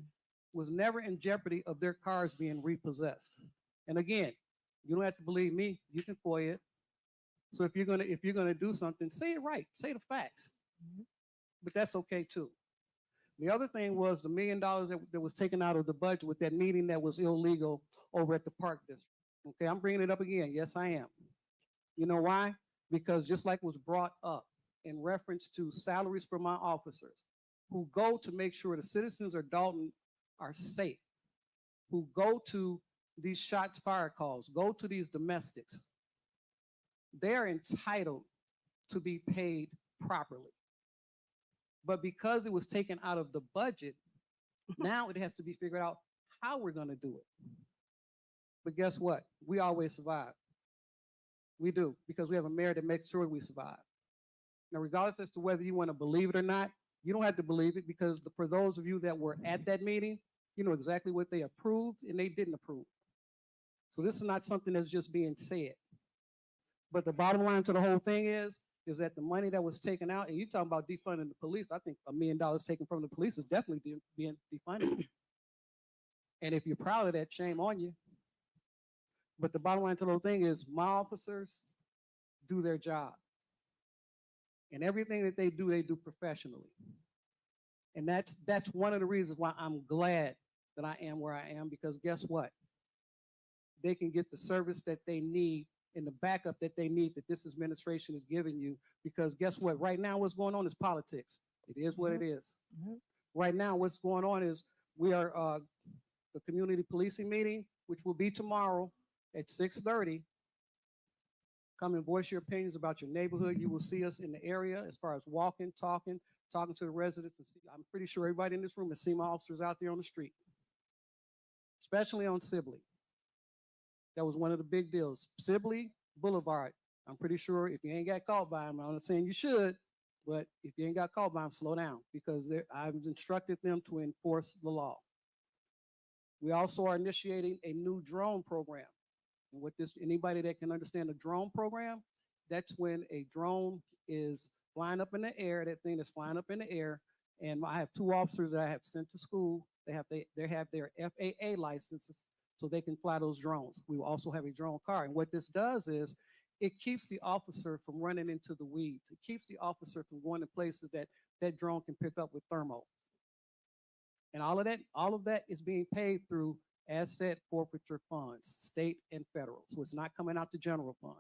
was never in jeopardy of their cars being repossessed. And again, you don't have to believe me. You can FOIA it. So if you're gonna do something, say it right. Say the facts. But that's okay too. The other thing was the $1 million that was taken out of the budget with that meeting that was illegal over at the Park District. Okay, I'm bringing it up again. Yes, I am. You know why? Because just like was brought up in reference to salaries for my officers who go to make sure the citizens of Dolton are safe, who go to these shots fired calls, go to these domestics, they're entitled to be paid properly. But because it was taken out of the budget, now it has to be figured out how we're going to do it. But guess what? We always survive. We do, because we have a mayor that makes sure we survive. Now, regardless as to whether you want to believe it or not, you don't have to believe it, because for those of you that were at that meeting, you know exactly what they approved and they didn't approve. So this is not something that's just being said. But the bottom line to the whole thing is that the money that was taken out, and you talking about defunding the police, I think $1 million taken from the police is definitely being defunded. And if you're proud of that, shame on you. But the bottom line to the whole thing is my officers do their job. And everything that they do professionally. And that's one of the reasons why I'm glad that I am where I am, because guess what? They can get the service that they need and the backup that they need that this administration is giving you, because guess what? Right now what's going on is politics. It is what it is. Right now what's going on is we are the community policing meeting, which will be tomorrow at 6:30. Come and voice your opinions about your neighborhood. You will see us in the area as far as walking, talking to the residents. And I'm pretty sure everybody in this room has seen my officers out there on the street, especially on Sibley. That was one of the big deals. Sibley Boulevard. I'm pretty sure if you ain't got caught by them, I'm not saying you should, but if you ain't got caught by them, slow down, because I've instructed them to enforce the law. We also are initiating a new drone program. And what this, anybody that can understand a drone program, that's when a drone is flying up in the air, that thing is flying up in the air. And I have 2 officers that I have sent to school. They have their FAA licenses, so they can fly those drones. We will also have a drone car. And what this does is it keeps the officer from running into the weeds. It keeps the officer from going to places that that drone can pick up with thermal. And all of that is being paid through asset forfeiture funds, state and federal. So it's not coming out the general fund.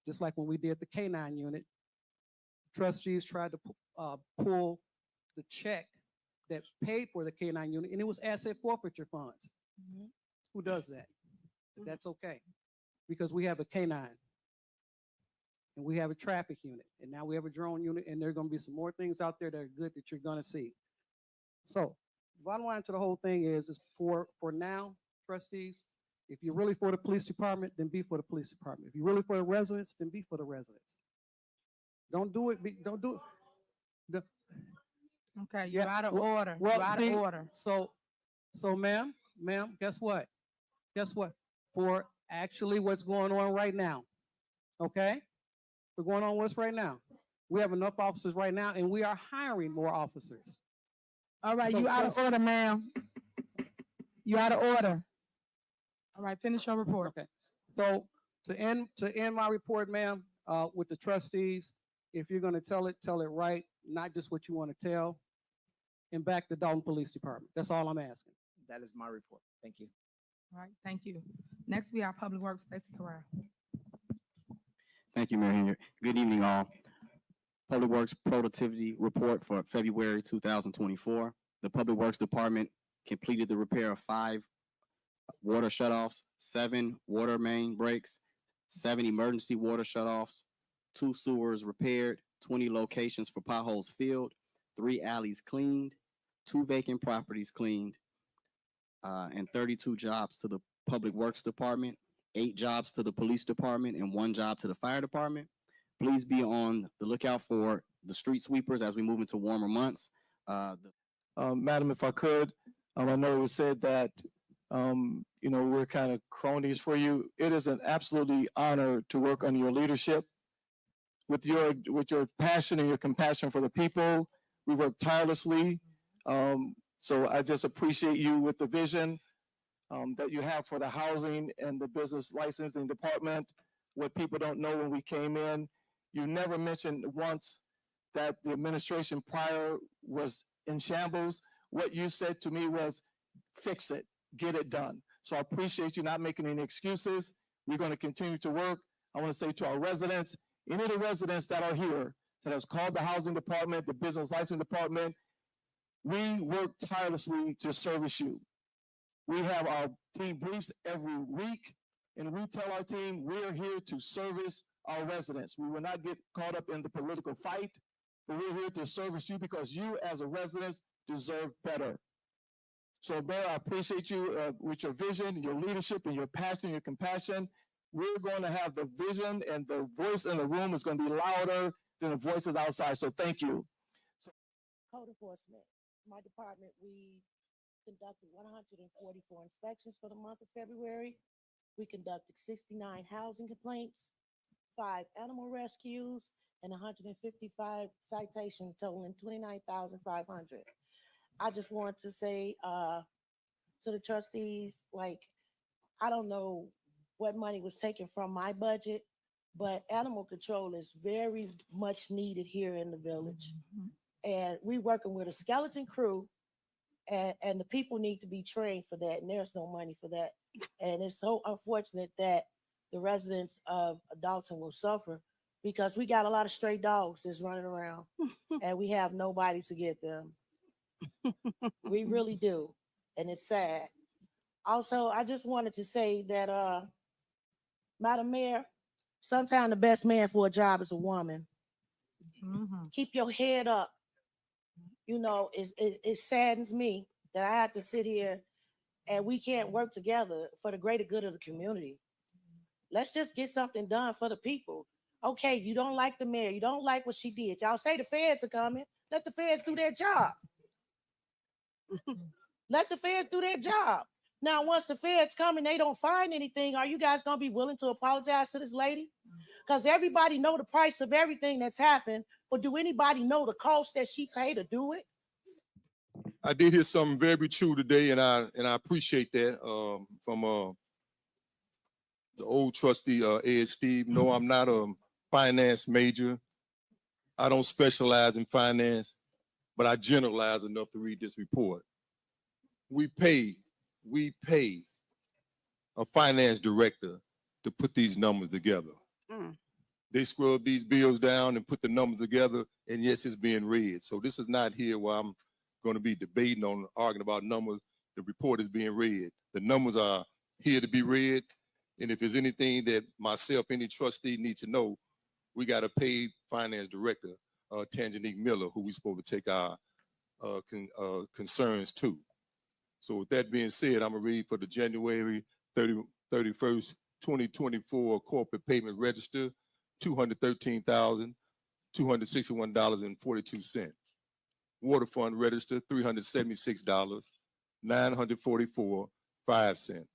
Just like when we did the K9 unit, trustees tried to pull the check that paid for the K9 unit, and it was asset forfeiture funds. Who does that? But that's okay, because we have a K9 and we have a traffic unit, and now we have a drone unit, and there are going to be some more things out there that are good that you're going to see. So bottom line to the whole thing is for now, trustees, if you're really for the police department, then be for the police department. If you're really for the residents, then be for the residents. Don't do it. Don't do it. Okay, you're out of order. Well, you're out of order. So ma'am, guess what? Guess what? For actually what's going on right now, okay? We're going on what's right now. We have enough officers right now, and we are hiring more officers. All right, you out of order, ma'am. You out of order. All right, finish your report. Okay. So to end my report, ma'am, with the trustees, if you're going to tell it right, not just what you want to tell, and back the Dolton Police Department. That's all I'm asking. That is my report. Thank you. All right, thank you. Next, we have Public Works, Stacey Corral. Thank you, Mayor Henyard. Good evening, all. Public Works Productivity Report for February 2024. The Public Works Department completed the repair of 5 water shutoffs, 7 water main breaks, 7 emergency water shutoffs, 2 sewers repaired, 20 locations for potholes filled, 3 alleys cleaned, 2 vacant properties cleaned, and 32 jobs to the Public Works Department, 8 jobs to the Police Department, and 1 job to the Fire Department. Please be on the lookout for the street sweepers as we move into warmer months. Madam, if I could, I know it was said that, we're kind of cronies for you. It is an absolutely honor to work under your leadership. with your passion and your compassion for the people. We work tirelessly. So I just appreciate you with the vision that you have for the housing and the business licensing department. What people don't know when we came in, you never mentioned once that the administration prior was in shambles. What you said to me was, fix it, get it done. So I appreciate you not making any excuses. We're going to continue to work. I want to say to our residents, any of the residents that are here that has called the housing department, the business licensing department, we work tirelessly to service you. We have our team briefs every week, and we tell our team we're here to service our residents. We will not get caught up in the political fight, but we're here to service you because you as a resident deserve better. So, Mayor, I appreciate you with your vision, your leadership, and your passion, your compassion. We're going to have the vision, and the voice in the room is going to be louder than the voices outside. So thank you. Code enforcement. My department, we conducted 144 inspections for the month of February. We conducted 69 housing complaints, 5 animal rescues, and 155 citations totaling 29,500. I just want to say to the trustees, like, I don't know what money was taken from my budget, but animal control is very much needed here in the village. And we working with a skeleton crew, and the people need to be trained for that, and there's no money for that. And it's so unfortunate that the residents of Dolton will suffer because we got a lot of stray dogs that's running around and we have nobody to get them. We really do. And it's sad. Also, I just wanted to say that, Madam Mayor, sometimes the best man for a job is a woman. Keep your head up. You know, it saddens me that I have to sit here and we can't work together for the greater good of the community. Let's just get something done for the people. Okay, you don't like the mayor. You don't like what she did. Y'all say the feds are coming. Let the feds do their job. Let the feds do their job. Now, once the feds come and they don't find anything, are you guys going to be willing to apologize to this lady? Because everybody know the price of everything that's happened, but do anybody know the cost that she paid to do it? I did hear something very true today, and I appreciate that from the old trustee Ed Steve. No, I'm not a finance major. I don't specialize in finance, but I generalize enough to read this report. We pay a finance director to put these numbers together. They scrub these bills down and put the numbers together, and yes, it's being read. So this is not here where I'm going to be debating on, arguing about numbers. The report is being read. The numbers are here to be read, and if there's anything that myself, any trustee needs to know, we got a paid finance director, Tangenique Miller, who we're supposed to take our concerns to. So with that being said, I'm going to read for the January 31st, 2024 corporate payment register, $213,261.42. Water fund register, $376, $944.05.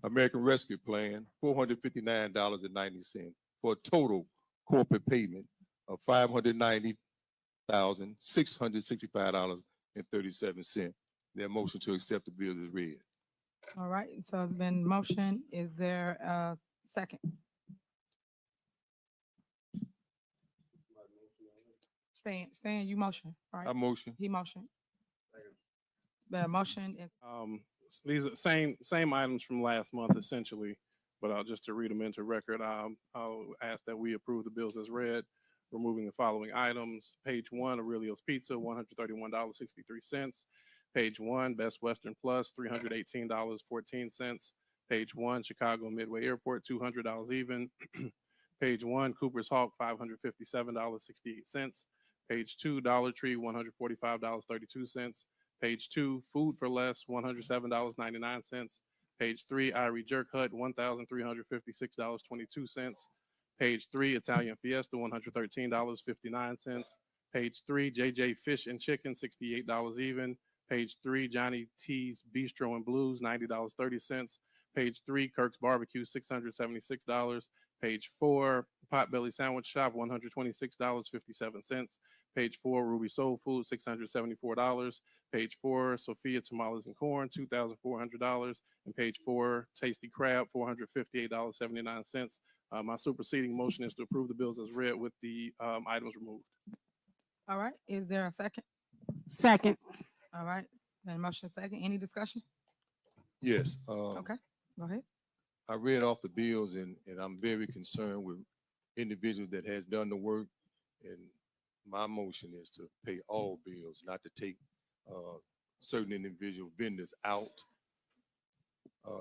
American Rescue Plan, $459.90 for a total corporate payment of $590,665.37. Their motion to accept the bill is read. All right, so it's been motion. Is there a second? Stan, you motion, right? I motion. He motion. The motion is. These are same items from last month essentially, but just to read them into record, I'll ask that we approve the bills as read, removing the following items. Page 1, Aurelio's Pizza, $131.63. Page 1, Best Western Plus, $318.14. Page 1, Chicago Midway Airport, $200 even. Page 1, Cooper's Hawk, $557.68. Page 2, Dollar Tree, $145.32. Page 2, Food for Less, $107.99. Page 3, Irie Jerk Hut, $1,356.22. Page 3, Italian Fiesta, $113.59. Page 3, JJ Fish and Chicken, $68 even. Page 3, Johnny T's Bistro and Blues, $90.30. Page 3, Kirk's Barbecue, $676. Page 4, Potbelly Sandwich Shop, $126.57. Page 4, Ruby Soul Food, $674. Page 4, Sophia Tamales and Corn, $2,400. And page 4, Tasty Crab, $458.79. My superseding motion is to approve the bills as read with the items removed. All right, is there a second? Second. All right, then motion second. Any discussion? Yes. Okay, go ahead. I read off the bills and I'm very concerned with individuals that has done the work. And my motion is to pay all bills, not to take certain individual vendors out.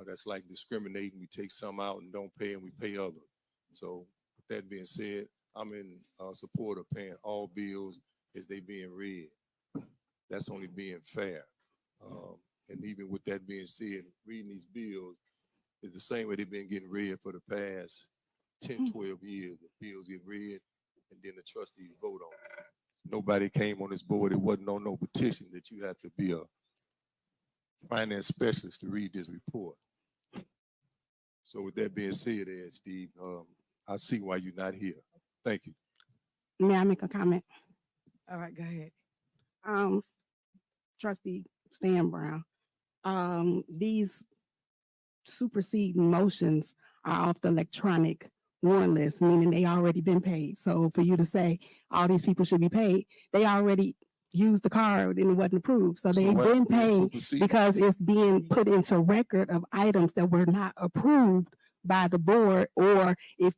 That's like discriminating. We take some out and don't pay and we pay others. So with that being said, I'm in support of paying all bills as they being read. That's only being fair. And even with that being said, reading these bills is the same way they've been getting read for the past 10, 12 years. The bills get read and then the trustees vote on it. Nobody came on this board. It wasn't on no petition that you have to be a finance specialist to read this report. So with that being said, Steve, I see why you're not here. Thank you. May I make a comment? All right, go ahead. Trustee Stan Brown, these superseding motions are off the electronic warrant list, meaning they already been paid. So for you to say all these people should be paid, they already used the card and it wasn't approved. So they've been paid because it's being put into record of items that were not approved by the board, or if,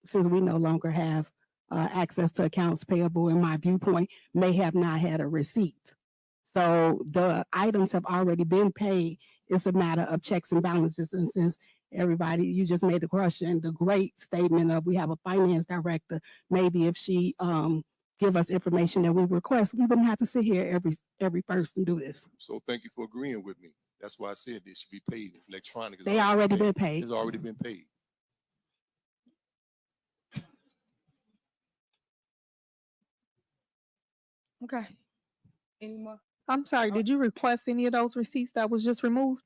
since we no longer have access to accounts payable, in my viewpoint, may have not had a receipt. So the items have already been paid. It's a matter of checks and balances. And since everybody, you just made the question, the great statement of we have a finance director, maybe if she give us information that we request, we wouldn't have to sit here every first and do this. So thank you for agreeing with me. That's why I said this should be paid. It's electronic. It's They already been paid. It's already been paid. Okay. Any more? I'm sorry, did you request any of those receipts that was just removed?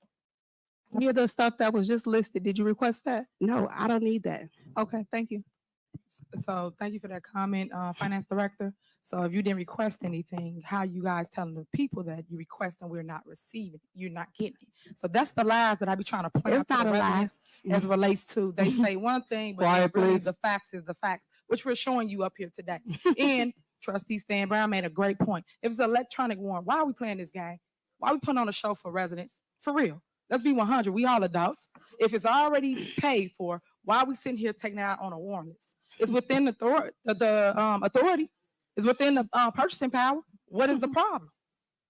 Any of the stuff that was just listed, did you request that? No, I don't need that. Okay, thank you. So thank you for that comment, Finance Director. So if you didn't request anything, how you guys telling the people that you request and we're not receiving, you're not getting it? So that's the lies that I be trying to point out It's not to the a lie. residents as relates to, they say one thing, but Quiet, really please. the facts is the facts, which we're showing you up here today. And Trustee Stan Brown made a great point. If it's an electronic warrant, why are we playing this game? Why are we putting on a show for residents? For real. Let's be 100. We all adults. If it's already paid for, why are we sitting here taking it out on a warrant list? It's within the authority. It's within the purchasing power. What is the problem?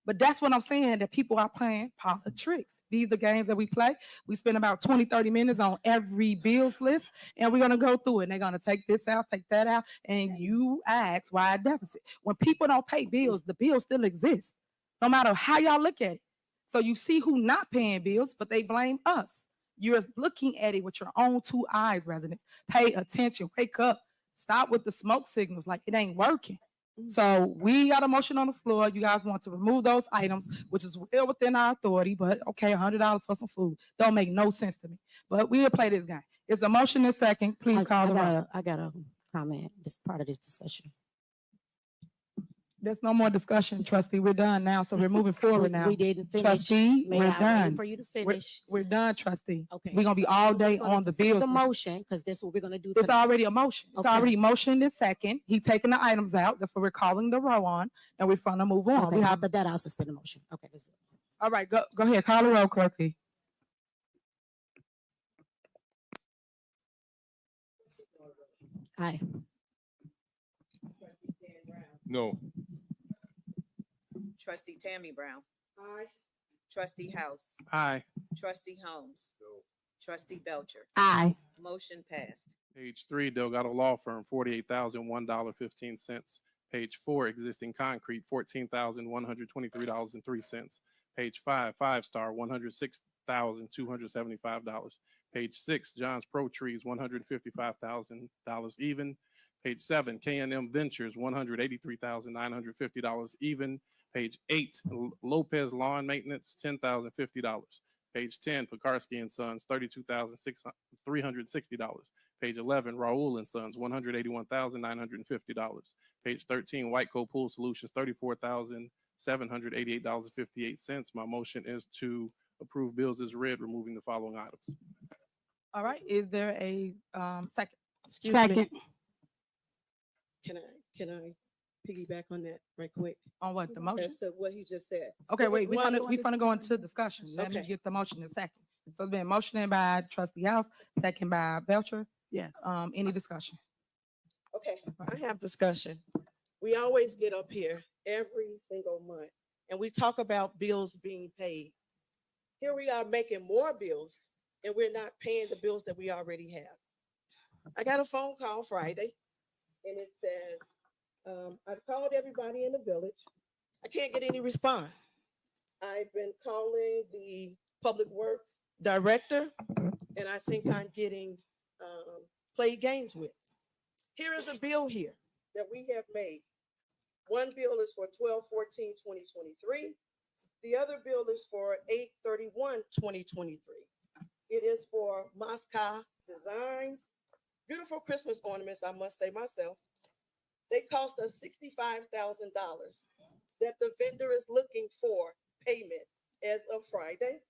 But that's what I'm saying, that people are playing politics. These are the games that we play. We spend about 20, 30 minutes on every bills list, and we're going to go through it. And they're going to take this out, take that out, and you ask why a deficit. When people don't pay bills, the bills still exist, no matter how y'all look at it. So you see who not paying bills, but they blame us. You're looking at it with your own two eyes, residents. Pay attention, wake up, stop with the smoke signals like it ain't working. So we got a motion on the floor. You guys want to remove those items, which is well within our authority, but okay, $100 for some food. Don't make no sense to me. But we'll play this game. It's a motion and second. Please call the roll. I got a comment. This is part of this discussion. There's no more discussion, trustee. We're done now. So we're moving forward now. We didn't finish. Trustee, May we're I wait done. for you to finish? We're done, trustee. Okay. We're gonna be so all we're day just gonna on the suspend bills. The motion, because this is what we're gonna do. It's tonight. already a motion. It's Okay. already motioned in second. He taking the items out. That's what we're calling the row on, and we're gonna move on. Okay, We have, after that, I'll suspend the motion. Okay, let's do it. all right, go ahead. Call the roll, clerky. Aye. No. Trustee Tammy Brown. Aye. Trustee House. Aye. Trustee Holmes. Trustee Belcher. Aye. Motion passed. Page 3, Delgado Law Firm, $48,001.15. Page 4, Existing Concrete, $14,123.03. Page 5, Five Star, $106,275. Page 6, John's Pro Trees, $155,000 even. Page 7, K&M Ventures, $183,950 even. Page 8, Lopez Lawn Maintenance, $10,050. Page 10, Pekarsky and Sons, $32,360. Page 11, Raoul and Sons, $181,950. Page 13, White Coat Pool Solutions, $34,788.58. My motion is to approve bills as read, removing the following items. All right, is there a second? Excuse me. Second. Can I piggyback on that right quick? On what, the motion? As to what he just said. Okay, There was wait, we one- finna go into discussion. Let me Okay. get the motion in a second. So it's been motioned by trustee House, second by Belcher. Yes. Any discussion? Okay, I have discussion. We always get up here every single month and we talk about bills being paid. Here we are making more bills and we're not paying the bills that we already have. I got a phone call Friday and it says, I've called everybody in the village. I can't get any response. I've been calling the public works director and I think I'm getting played games with. Here is a bill here that we have made. One bill is for 12/14/2023. The other bill is for 8/31/2023. It is for Moscow Designs. Beautiful Christmas ornaments, I must say myself. They cost us $65,000 that the vendor is looking for payment as of Friday.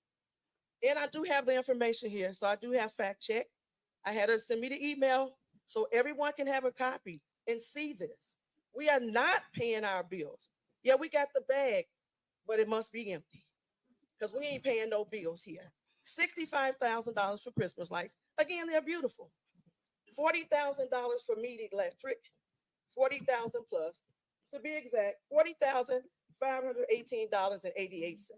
And I do have the information here, so I do have fact check. I had her send me the email so everyone can have a copy and see this. We are not paying our bills. Yeah, we got the bag, but it must be empty because we ain't paying no bills here. $65,000 for Christmas lights. Again, they're beautiful. $40,000 for meat electric, 40,000 plus. To be exact, $40,518.88.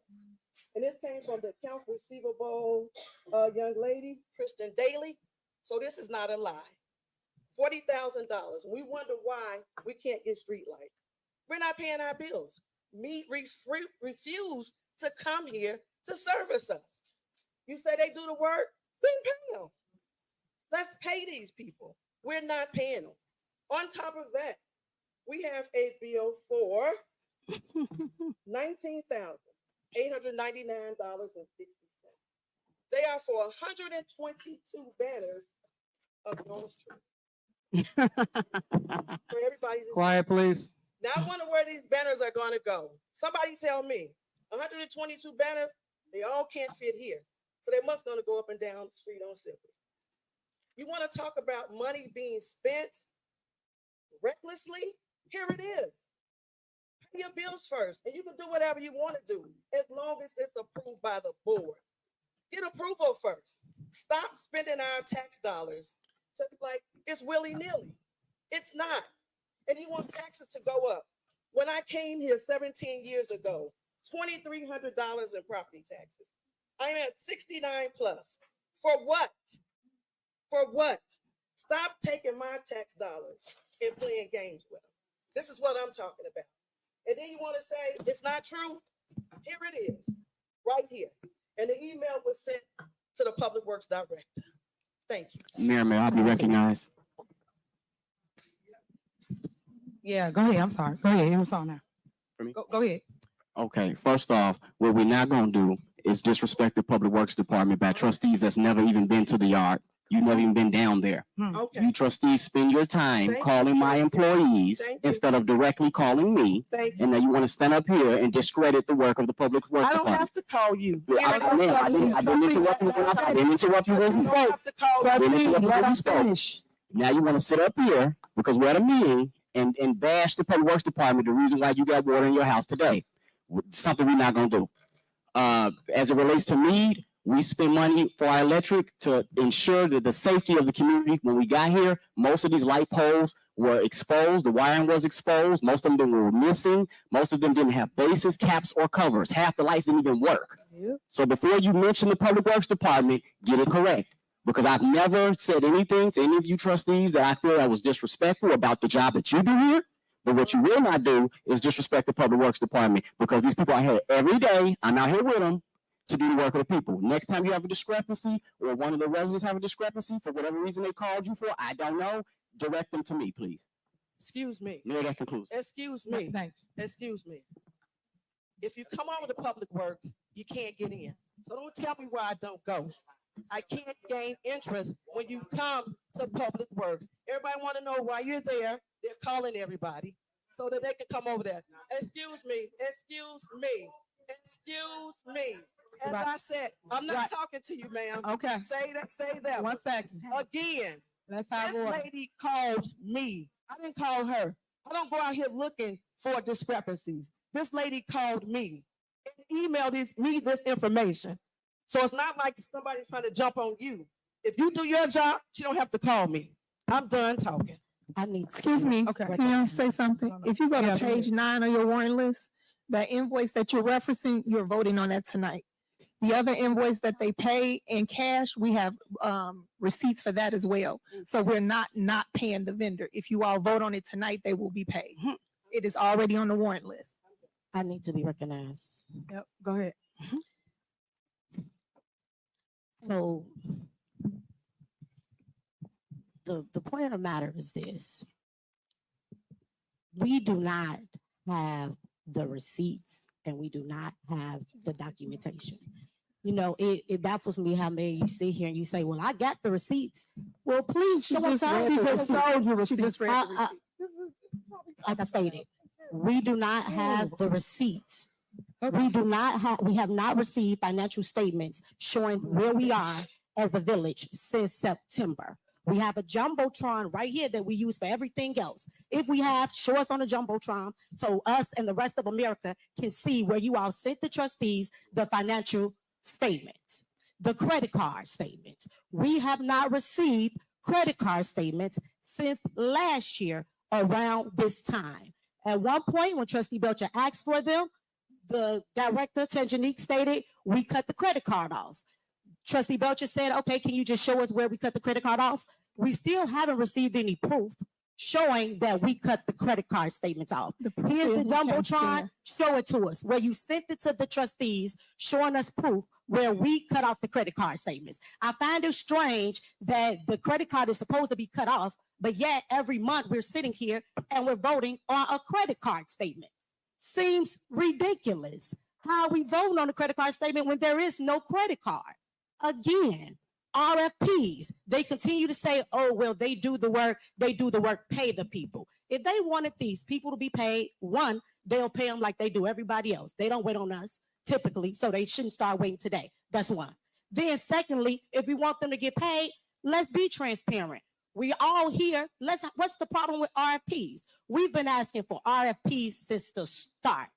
And this came from the account receivable young lady, Kristen Daly. So this is not a lie. $40,000. We wonder why we can't get street lights. We're not paying our bills. Meat refuse to come here to service us. You say they do the work, then pay them. Let's pay these people. We're not paying them. On top of that, we have a bill for $19,899.60. They are for 122 banners of North Street. For everybody to see. Quiet, please. Now I wonder where these banners are going to go. Somebody tell me. 122 banners, they all can't fit here. So they must going to go up and down the street on Sibley. You want to talk about money being spent recklessly? Here it is. Pay your bills first, and you can do whatever you want to do as long as it's approved by the board. Get approval first. Stop spending our tax dollars just like it's willy-nilly. It's not. And you want taxes to go up. When I came here 17 years ago, $2,300 in property taxes. I'm at 69 plus. For what? For what? Stop taking my tax dollars and playing games with them. This is what I'm talking about. And then you want to say it's not true? Here it is, right here. And the email was sent to the Public Works Director. Thank you. Mayor, may I be recognized? Yeah, go ahead. I'm sorry. Go ahead. I'm sorry now. For me? Go ahead. Okay, first off, what we're not gonna do is disrespect the Public Works Department by trustees that's never even been to the yard. You've never even been down there. Okay. You trustees spend your time Thank calling my employees Thank you. instead of directly calling me. Thank you. And now you want to stand up here and discredit the work of the Public Works I don't Department. have to call you. I didn't interrupt you when I didn't interrupt you when you spoke. have to call I didn't me. interrupt you Let when you him spoke. finish. Now you want to sit up here because we're at a meeting and bash the Public Works Department, the reason why you got water in your house today. Something we're not gonna do. As it relates to Mead, we spend money for our electric to ensure that the safety of the community. When we got here, most of these light poles were exposed. The wiring was exposed. Most of them were missing. Most of them didn't have bases, caps, or covers. Half the lights didn't even work. So before you mention the Public Works Department, get it correct. Because I've never said anything to any of you trustees that I feel that was disrespectful about the job that you do here. But what you will not do is disrespect the Public Works Department, because these people are here every day. I'm out here with them to do the work of the people. Next time you have a discrepancy or one of the residents have a discrepancy for whatever reason they called you for, I don't know, direct them to me, please. Excuse me. Mayor, that concludes. Excuse me. Thanks. Excuse me. If you come on with the Public Works, you can't get in. So don't tell me where I don't go. I can't gain interest when you come to Public Works. Everybody want to know why you're there. They're calling everybody so that they can come over there. Excuse me, excuse me, excuse me. As Right. I said, I'm not Right. talking to you, ma'am. Okay. Say that, say that. One second. Again, Let's have this order. lady called me. I didn't call her. I don't go out here looking for discrepancies. This lady called me and emailed me this information. So it's not like somebody's trying to jump on you. If you do your job, you don't have to call me. I'm done talking. I need. Excuse me, Okay. can I say something? If you go Yeah, to go ahead. page 9 of your warrant list, that invoice that you're referencing, you're voting on that tonight. The other invoice that they pay in cash, we have receipts for that as well. So we're not paying the vendor. If you all vote on it tonight, they will be paid. It is already on the warrant list. I need to be recognized. Yep, go ahead. So the point of the matter is this. We do not have the receipts and we do not have the documentation. You know, it baffles me how many you sit here and you say, well, I got the receipts. Well, please show us how. Like I stated, we do not have the receipts. We have not received financial statements showing where we are as a village since September. We have a jumbotron right here that we use for everything else. If we have, show us on a jumbotron so us and the rest of America can see where you all sent the trustees the financial statements, the credit card statements. We have not received credit card statements since last year around this time. At one point, when Trustee Belcher asked for them, the director, Tanjanique, stated, we cut the credit card off. Trustee Belcher said, okay, can you just show us where we cut the credit card off? We still haven't received any proof showing that we cut the credit card statements off. Here's the jumbotron, show it to us, where you sent it to the trustees, showing us proof where we cut off the credit card statements. I find it strange that the credit card is supposed to be cut off, but yet every month we're sitting here and we're voting on a credit card statement. Seems ridiculous. How we vote on a credit card statement when there is no credit card? Again, RFPs, they continue to say, oh, well, they do the work, pay the people. If they wanted these people to be paid, one, they'll pay them like they do everybody else. They don't wait on us typically, so they shouldn't start waiting today. That's one. Then secondly, if we want them to get paid, let's be transparent. We all here, what's the problem with RFPs? We've been asking for RFPs since the start.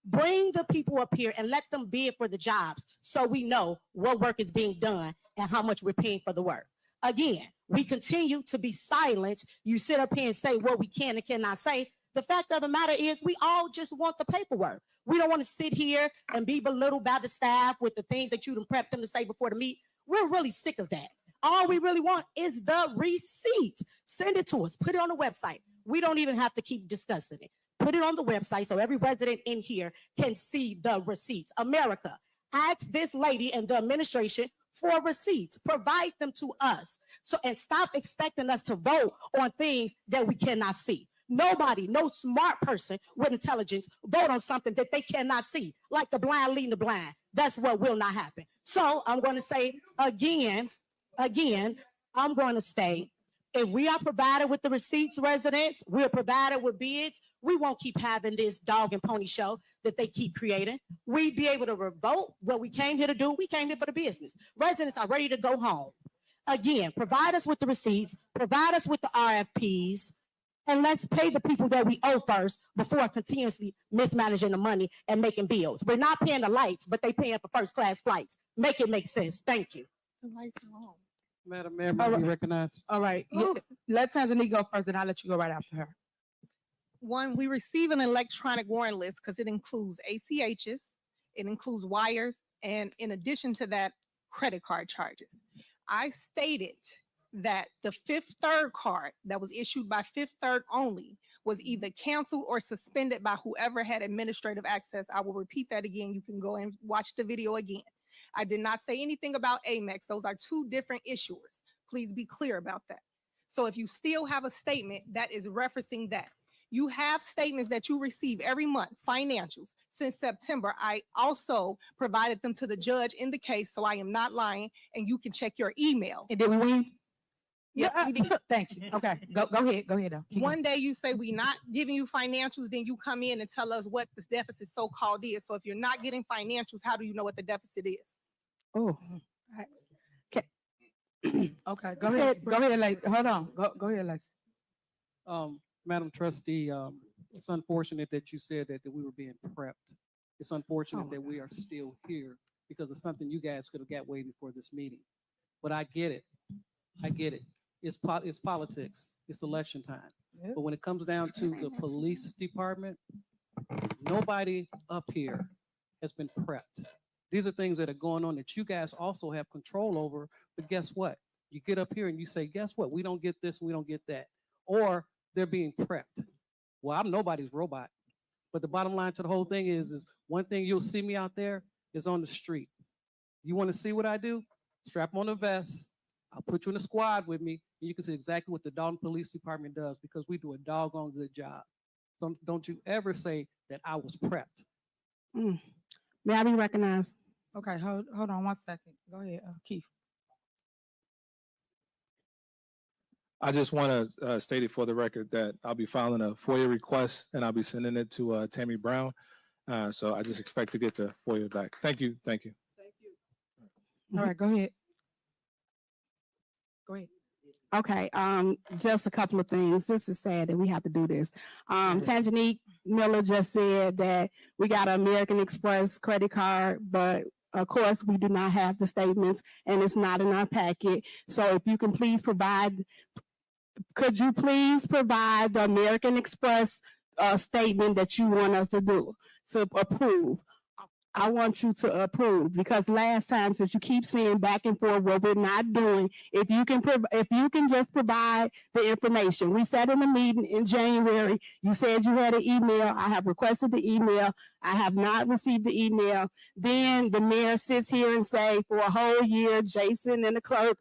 Bring the people up here and let them bid for the jobs so we know what work is being done and how much we're paying for the work. Again, we continue to be silent. You sit up here and say what we can and cannot say. The fact of the matter is we all just want the paperwork. We don't want to sit here and be belittled by the staff with the things that you done prepped them to say before the meet. We're really sick of that. All we really want is the receipt. Send it to us. Put it on the website. We don't even have to keep discussing it. Put it on the website so every resident in here can see the receipts. America, ask this lady and the administration for receipts. Provide them to us. And stop expecting us to vote on things that we cannot see. Nobody, no smart person with intelligence vote on something that they cannot see, like the blind leading the blind. That's what will not happen. So I'm going to say again, I'm going to state, if we are provided with the receipts, residents, we're provided with bids, we won't keep having this dog and pony show that they keep creating. We'd be able to revoke what we came here to do. We came here for the business. Residents are ready to go home. Again, provide us with the receipts, provide us with the RFPs, and let's pay the people that we owe first before continuously mismanaging the money and making bills. We're not paying the lights, but they paying for first-class flights. Make it make sense. Thank you. Madam Mayor, may we recognize? All right, let Tanjanique go first, and I'll let you go right after her. One, we receive an electronic warrant list because it includes ACHs, it includes wires, and in addition to that, credit card charges. I stated that the Fifth Third card that was issued by Fifth Third only was either canceled or suspended by whoever had administrative access. I will repeat that again. You can go and watch the video again. I did not say anything about Amex. Those are two different issuers. Please be clear about that. So if you still have a statement that is referencing that, You have statements that you receive every month, financials. Since September, I also provided them to the judge in the case, so I am not lying, and you can check your email. And did we win? Yes, we did. Thank you. Okay, go ahead. Go ahead. Though. Keep One day you say we not giving you financials, then you come in and tell us what this deficit so-called is. So if you're not getting financials, how do you know what the deficit is? Oh. Okay, go ahead. Go ahead, like, hold on. Go ahead, Lex. Madam Trustee, it's unfortunate that you said that we were being prepped. It's unfortunate that we are still here because of something you guys could have got way before this meeting. But I get it. I get it. It's politics. It's election time. But when it comes down to the police department, nobody up here has been prepped. These are things that are going on that you guys also have control over. But guess what? You get up here and you say, guess what? We don't get this, we don't get that. Or they're being prepped. Well, I'm nobody's robot. But the bottom line to the whole thing is one thing you'll see me out there is on the street. You want to see what I do? Strap on a vest. I'll put you in a squad with me, and you can see exactly what the Dolton Police Department does because we do a doggone good job. So don't you ever say that I was prepped. May I be recognized? Okay, hold on 1 second. Go ahead, Keith. I just want to state it for the record that I'll be filing a FOIA request and I'll be sending it to Tammy Brown. So I just expect to get the FOIA back. Thank you. Thank you. All right, go ahead. Go ahead. Okay, just a couple of things. This is sad that we have to do this. Tangenique Miller just said that we got an American Express credit card, but of course we do not have the statements and it's not in our packet. So if you can please provide, could you please provide the American Express statement that you want us to do, to approve? I want you to approve because last time, since you keep saying back and forth what we're not doing, if you can just provide the information. We sat in a meeting in January. You said you had an email. I have requested the email. I have not received the email. Then the mayor sits here and say for a whole year, Jason and the clerk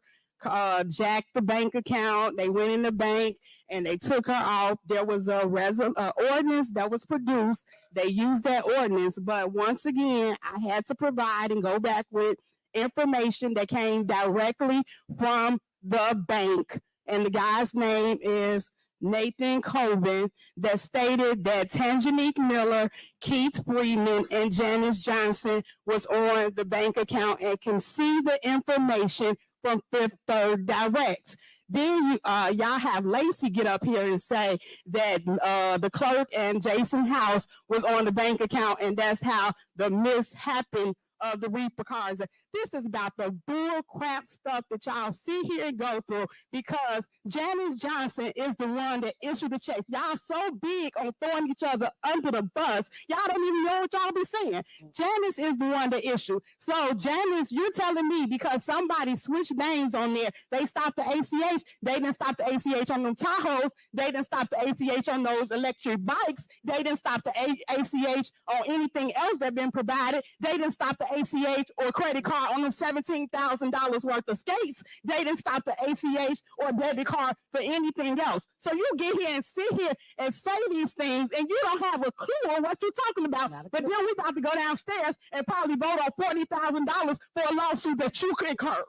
jacked the bank account. They went in the bank and they took her off. There was a ordinance that was produced. They used that ordinance, but once again, I had to provide and go back with information that came directly from the bank. And the guy's name is Nathan Colvin, that stated that Tangenique Miller, Keith Freeman, and Janice Johnson was on the bank account and can see the information from Fifth Third Direct. Then y'all have Lacey get up here and say that the clerk and Jason House was on the bank account, and that's how the mishappened of the Reaper cards. This is about the bull crap stuff that y'all see here and go through because Janice Johnson is the one that issued the check. Y'all so big on throwing each other under the bus, y'all don't even know what y'all be saying. Janice is the one that issued. So Janice, you're telling me because somebody switched names on there, they stopped the ACH, they didn't stop the ACH on them Tahoes, they didn't stop the ACH on those electric bikes, they didn't stop the ACH on anything else that been provided, they didn't stop the ACH or credit card on them $17,000 worth of skates. They didn't stop the ACH or debit card for anything else. So you get here and sit here and say these things and you don't have a clue on what you're talking about. But then we about to go downstairs and probably vote on $40,000 for a lawsuit that you incurred.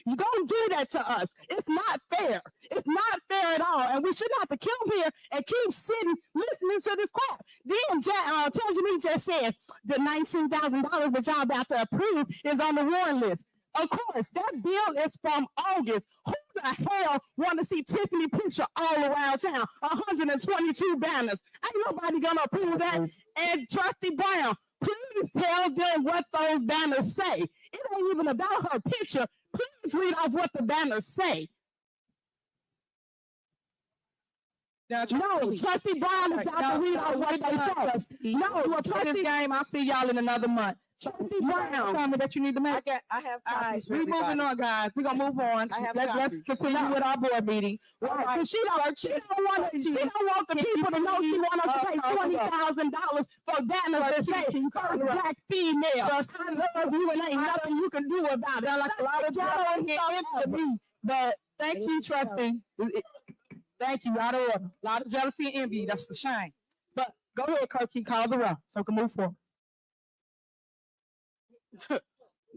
You don't do that to us. It's not fair. It's not fair at all. And we shouldn't have to come here and keep sitting listening to this crap. Then Tangenique just said the $19,000 that y'all about to approve is on the warrant list. Of course, that bill is from August. Who the hell want to see Tiffany picture all around town? 122 banners. Ain't nobody gonna approve that. And Trustee Brown, please tell them what those banners say. It ain't even about her picture. Please read off what the banners say. No, Trustee Brown is about to read off what they say. No, Trustee game. I'll see y'all in another month. Trustee Brown, tell me that you need to make. I have copies. We're moving on, guys. We're gonna move on. Let's continue with our board meeting. Right. She don't want the people to know she want us to pay $20,000 for banners that say first black female. I love you and ain't nothing you can do about it. Like a lot of y'all here to me. But thank you, Trustee. Thank you. Out of order. A lot of jealousy and envy. That's the shame. But go ahead, Kirky, call the roll so we can move forward.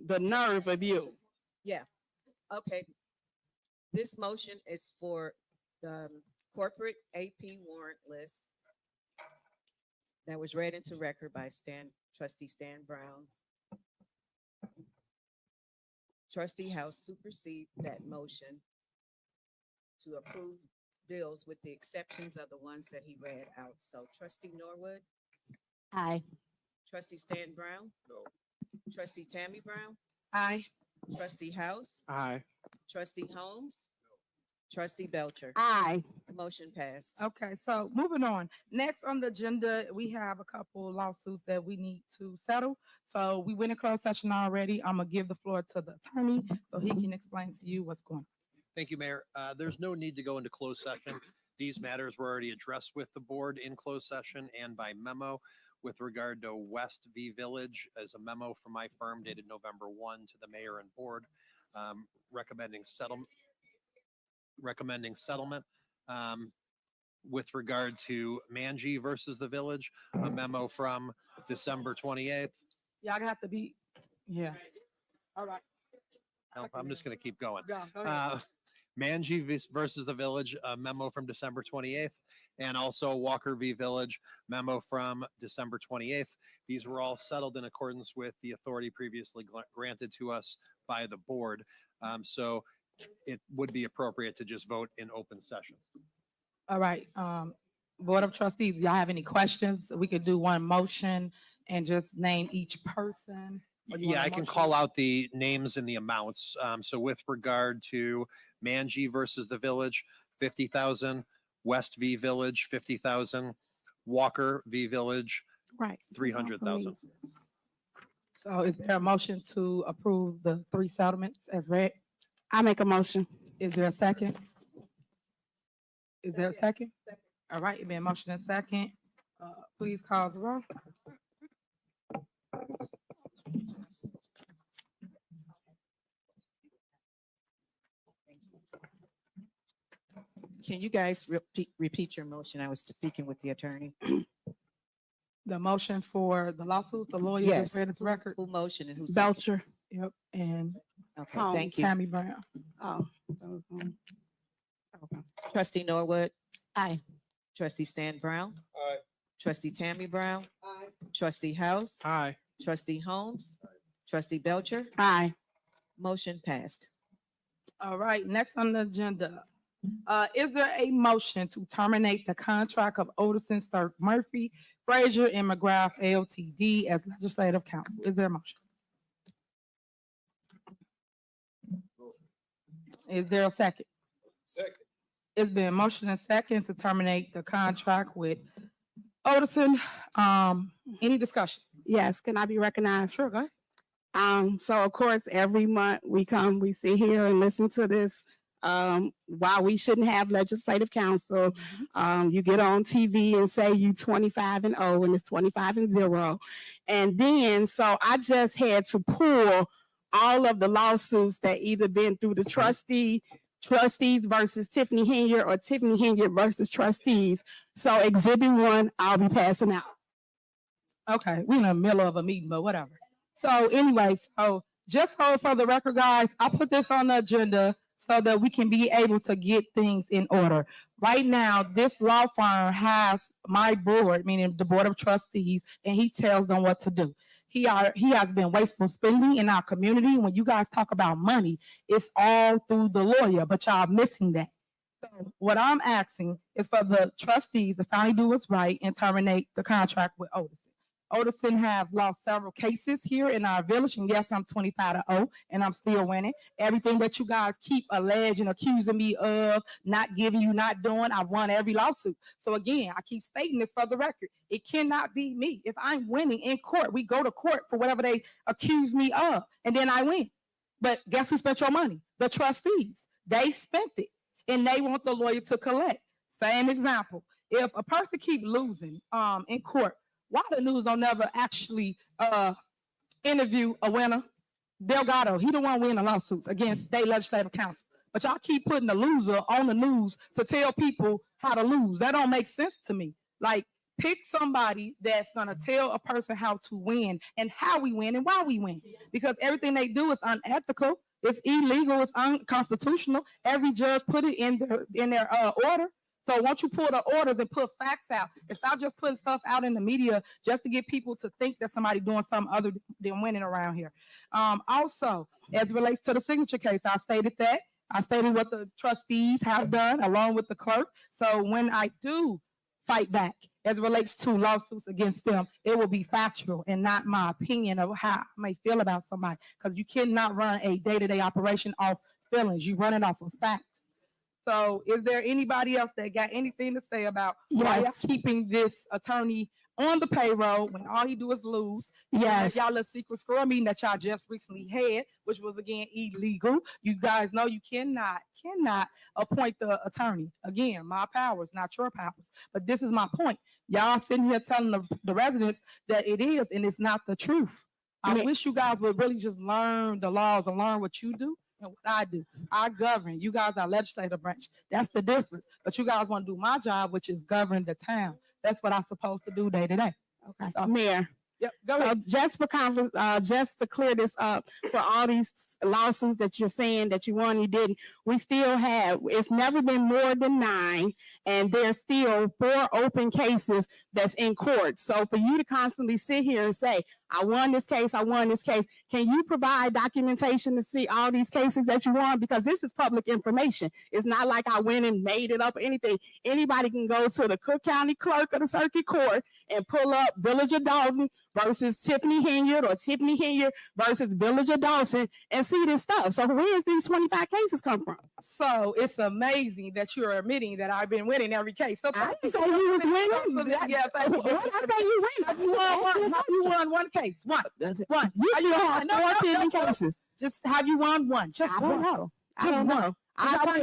The nerve of you. Yeah, okay. This motion is for the corporate AP warrant list that was read into record by Trustee Stan Brown. Trustee House supersede that motion to approve bills with the exceptions of the ones that he read out. So Trustee Norwood, Aye. Trustee Stan Brown, No. Trustee Tammy Brown, Aye. Trustee House, Aye. Trustee Holmes, Trustee Belcher. Aye. Motion passed. Okay, so moving on. Next on the agenda, we have a couple lawsuits that we need to settle. So we went in closed session already. I'm gonna give the floor to the attorney so he can explain to you what's going on. Thank you, Mayor. There's no need to go into closed session. These matters were already addressed with the board in closed session and by memo. With regard to West V Village, as a memo from my firm dated November 1 to the mayor and board, recommending settlement. With regard to Manji versus the village, a memo from December 28th. Y'all gonna have to be, yeah. All right. I'm just going to keep going. Go ahead. Manji versus the village, a memo from December 28th, and also Walker v. Village memo from December 28th. These were all settled in accordance with the authority previously granted to us by the board. So it would be appropriate to just vote in open session. All right, Board of Trustees, y'all have any questions? We could do one motion and just name each person. Or you want Yeah, a I can motion? call out the names and the amounts. So with regard to Manji versus the village, 50,000, West v Village, 50,000, Walker v Village, Right. 300,000. So is there a motion to approve the three settlements as read? I make a motion. Is there a second? Is there a second? All right, it been motion and second. Please call the roll. Can you guys repeat your motion? I was speaking with the attorney. The motion for the lawsuits, the lawyer Yes. just read its record. Who motioned and who seconded? Belcher. Yep, and Okay, thank you. Tammy Brown. Oh. Trustee Norwood, Aye. Trustee Stan Brown, Aye. Trustee Tammy Brown, Trustee House, Aye. Trustee Holmes, Trustee Belcher. Aye. Motion passed. All right, next on the agenda. Is there a motion to terminate the contract of Odison, Sturk, Murphy, Frazier, and McGrath LTD as legislative counsel? Is there a motion? Is there a second? Second. It's been motion and second to terminate the contract with Odison. Any discussion? Yes, can I be recognized? Sure, go ahead. So of course, every month we come, we sit here and listen to this. While we shouldn't have legislative counsel, you get on TV and say you 25-0 and it's 25-0. And then, so I just had to pull all of the lawsuits that either been through the trustees versus Tiffany Henyard or Tiffany Henyard versus trustees. So exhibit 1, I'll be passing out. Okay, we're in the middle of a meeting, but whatever. So anyway, so just hold for the record, guys. I put this on the agenda so that we can be able to get things in order. Right now, this law firm has my board, meaning the Board of Trustees, and he tells them what to do. He has been wasteful spending in our community. When you guys talk about money, it's all through the lawyer, but y'all missing that. So what I'm asking is for the trustees to finally do what's right and terminate the contract with Odison. Odison has lost several cases here in our village, and yes, I'm 25-0, and I'm still winning. Everything that you guys keep alleging, accusing me of, not giving you, not doing, I've won every lawsuit. So again, I keep stating this for the record. It cannot be me. If I'm winning in court, we go to court for whatever they accuse me of, and then I win. But guess who spent your money? The trustees. They spent it, and they want the lawyer to collect. Same example. If a person keep losing in court, why the news don't never actually interview a winner? Delgado, he the one winning lawsuits against state legislative council. but y'all keep putting the loser on the news to tell people how to lose. That don't make sense to me. Like, pick somebody that's gonna tell a person how to win and how we win and why we win. Because everything they do is unethical, it's illegal, it's unconstitutional. Every judge put it in their order. So once you pull the orders and put facts out, and stop just putting stuff out in the media just to get people to think that somebody doing something other than winning around here. Also, as it relates to the signature case, I stated that. I stated what the trustees have done along with the clerk. So when I do fight back as it relates to lawsuits against them, it will be factual and not my opinion of how I may feel about somebody. Because you cannot run a day-to-day operation off feelings. You run it off of facts. So is there anybody else that got anything to say about why y'all keeping this attorney on the payroll when all he do is lose? Yes. Y'all a secret score meeting that y'all just recently had, which was again illegal. You guys know you cannot appoint the attorney. Again, my powers, not your powers. But this is my point. Y'all sitting here telling the residents that it is, and it's not the truth. I wish you guys would really just learn the laws and learn what you do and what I do. I govern. You guys are legislative branch. That's the difference. But you guys want to do my job, which is govern the town. That's what I'm supposed to do day to day. Okay. So, Mayor. Yep. Go so ahead. just to clear this up, for all these lawsuits that you're saying that you won, you didn't, we still have, it's never been more than 9, and there's still 4 open cases that's in court. So for you to constantly sit here and say, I won this case, can you provide documentation to see all these cases that you won? Because this is public information. It's not like I went and made it up or anything. Anybody can go to the Cook County Clerk of the Circuit Court and pull up Village of Dolton versus Tiffany Henyard, or Tiffany Henyard versus Village of Dolton, and see this stuff. So where is these 25 cases come from? So it's amazing that you're admitting that I've been winning every case. So I didn't say you was winning. Yeah, thank you. What I say you win? You won one case. One. You still have 4 pending cases. Just have you won one? Just I one. don't know. I Just don't one. know.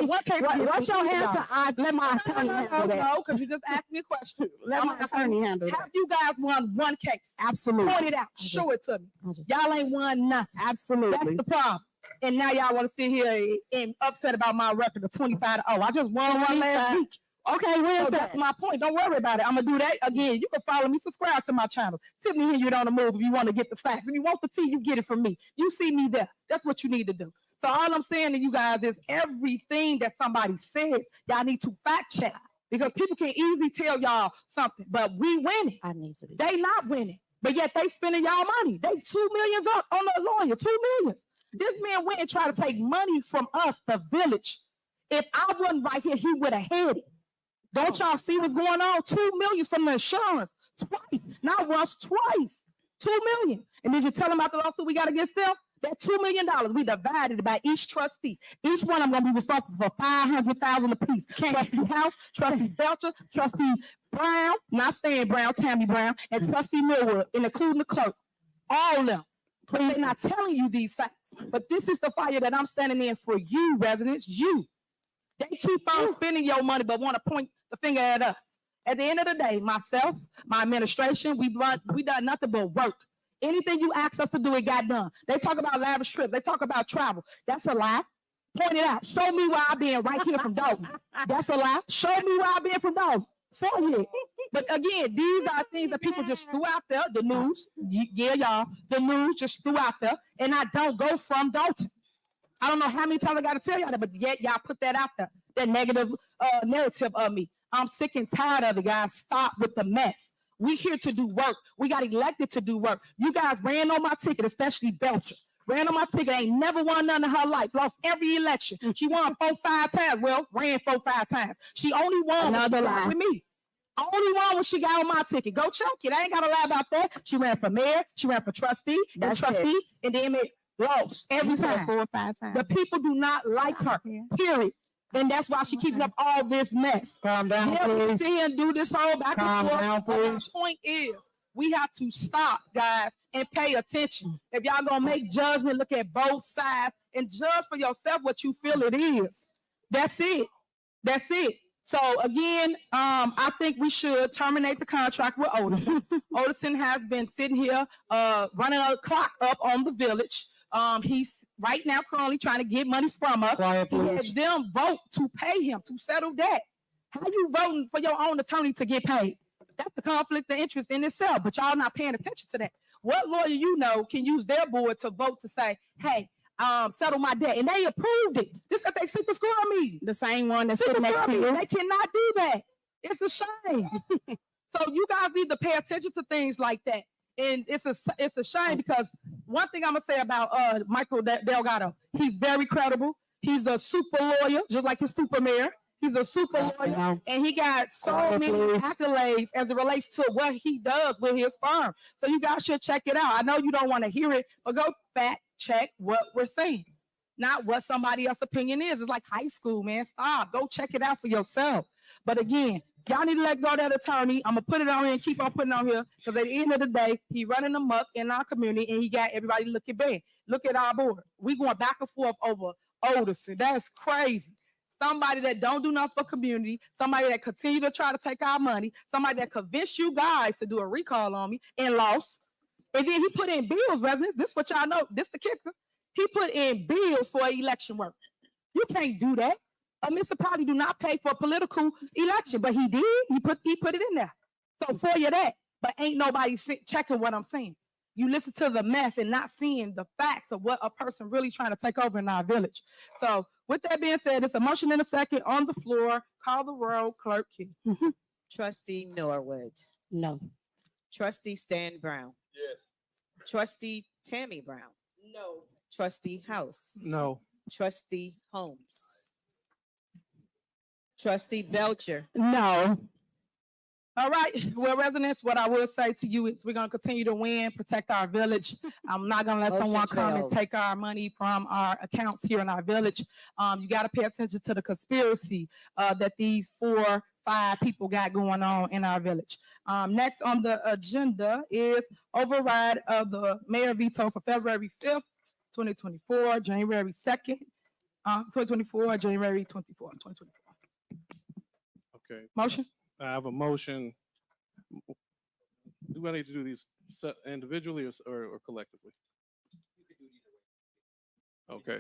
What's your answer? I let my attorney handle that. No, because you just asked me a question. Let my attorney handle that. Have you guys won one case? Absolutely. Point it out. Show it to me. Y'all ain't won nothing. Absolutely. That's the problem. And now y'all want to sit here and upset about my record of 25-0. I just won one last week. Okay, well, that's my point. Don't worry about it. I'm gonna do that again. You can follow me, subscribe to my channel. Tiffany Henyard on the move if you want to get the facts. If you want the tea, you get it from me. You see me there. That's what you need to do. So all I'm saying to you guys is everything that somebody says, y'all need to fact check, because people can easily tell y'all something, but we winning. I need to be. They not winning, but yet they spending y'all money. They $2 million on a lawyer, $2 million. This man went and tried to take money from us, the village. If I wasn't right here, he would have had it. Don't y'all see what's going on? $2 million from the insurance, twice, not once, twice, $2 million. And did you tell them about the lawsuit we got against them? That $2 million, we divided it by each trustee. Each one of them gonna be responsible for $500,000 apiece. Trustee House, Trustee Belcher, Trustee Brown, not Stan Brown, Tammy Brown, and Trustee Millwood, and including the clerk. All of them. But they're not telling you these facts. But this is the fire that I'm standing in for you, residents, you. They keep on spending your money, but want to point the finger at us. At the end of the day, myself, my administration, we done nothing but work. Anything you ask us to do, it got done. They talk about lavish trips. They talk about travel. That's a lie. Point it out. Show me where I've been right here from Dolton. That's a lie. Show me where I've been from Dolton. Say it. But again, these are things that people just threw out there. The news, yeah, y'all. The news just threw out there, and I don't go from Dolton. I don't know how many times I got to tell y'all that, but yet y'all put that out there, that negative narrative of me. I'm sick and tired of it, guys. Stop with the mess. We here to do work. We got elected to do work. You guys ran on my ticket, especially Belcher. Ran on my ticket, ain't never won none in her life. Lost every election. She won 4-5 times. Well, ran 4-5 times. She only won with me. Only one when she got on my ticket. Go check it. I ain't got to lie about that. She ran for mayor. She ran for trustee. And trustee. And then it lost every time. 4 or 5 times. The people do not like her. Period. And that's why she keeping up all this mess. Calm down, please. Sit here and do this whole back Calm and forth. down, But please. my point is, we have to stop, guys, and pay attention. If y'all gonna make judgment, look at both sides and judge for yourself what you feel it is. That's it. That's it. So again, I think we should terminate the contract with Olderson. Olderson has been sitting here running a clock up on the village. He's right now currently trying to get money from us. Quiet, He had please. them vote to pay him to settle that. How you voting for your own attorney to get paid? That's the conflict of interest in itself, but y'all not paying attention to that. What lawyer you know can use their board to vote to say, hey, settle my debt, and they approved it. This at their super score meeting. The same one that's Super sitting next score to meeting. you. They cannot do that. It's a shame. So you guys need to pay attention to things like that. And it's a shame because one thing I'm gonna say about Michael Delgado, he's very credible. He's a super lawyer, just like his super mayor. He's a super lawyer, and he got so many accolades as it relates to what he does with his firm. So you guys should check it out. I know you don't want to hear it, but go fact check what we're saying, not what somebody else's opinion is. It's like high school, man. Stop. Go check it out for yourself. But again, y'all need to let go of that attorney. I'm gonna put it on here and keep on putting it on here because at the end of the day, he running amok in our community and he got everybody looking bad. Look at our board. We going back and forth over Oderson. That's crazy. Somebody that don't do nothing for community, somebody that continue to try to take our money, somebody that convinced you guys to do a recall on me and lost. And then he put in bills, residents. This is what y'all know. This the kicker. He put in bills for election work. You can't do that. A municipality do not pay for a political election, but he did. He put it in there. So for you that, but ain't nobody checking what I'm saying. You listen to the mess and not seeing the facts of what a person really trying to take over in our village. So with that being said, it's a motion in a second on the floor. Call the roll, Clerk Key. Trustee Norwood. No. Trustee Stan Brown. Yes. Trustee Tammy Brown. No. Trustee House. No. Trustee Holmes. Trustee Belcher. No. All right. Well, residents, what I will say to you is we're going to continue to win, protect our village. I'm not going to let Motion someone come and 12. take our money from our accounts here in our village. You got to pay attention to the conspiracy that these 4-5 people got going on in our village. Next on the agenda is override of the mayor veto for February 5th, 2024, January 2nd, 2024, January 24th, 2024. Okay. Motion? I have a motion. Do I need to do these individually or collectively? Okay.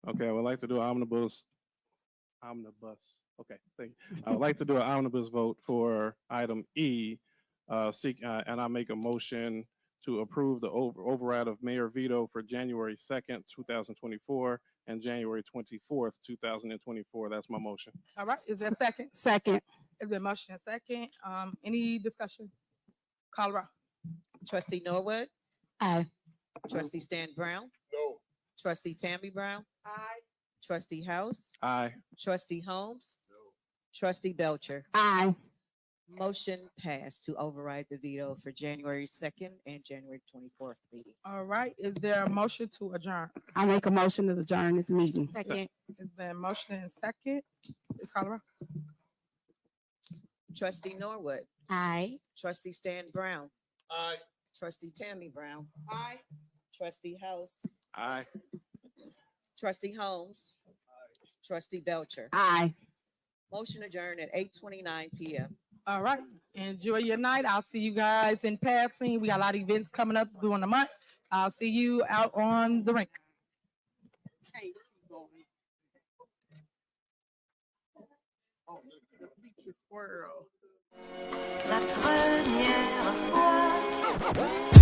Okay, I would like to do an omnibus. Okay, thank you. I would like to do an omnibus vote for item E, and I make a motion to approve the override of mayor veto for January 2nd, 2024 and January 24th, 2024. That's my motion. All right, is there a second? Second. Is there a motion and second? Any discussion? Call roll. Trustee Norwood. Aye. Trustee Stan Brown. No. Trustee Tammy Brown. Aye. Trustee House. Aye. Trustee Holmes. Trustee Belcher. Aye. Motion passed to override the veto for January 2nd and January 24th meeting. All right, is there a motion to adjourn? I make a motion to adjourn this meeting. Second. Is there a motion and second? Ms. Colorado? Trustee Norwood. Aye. Trustee Stan Brown. Aye. Trustee Tammy Brown. Aye. Trustee House. Aye. Trustee Holmes. Trustee Belcher. Aye. Motion adjourned at 8:29 p.m. All right, enjoy your night. I'll see you guys in passing. We got a lot of events coming up during the month. I'll see you out on the rink. La première fois.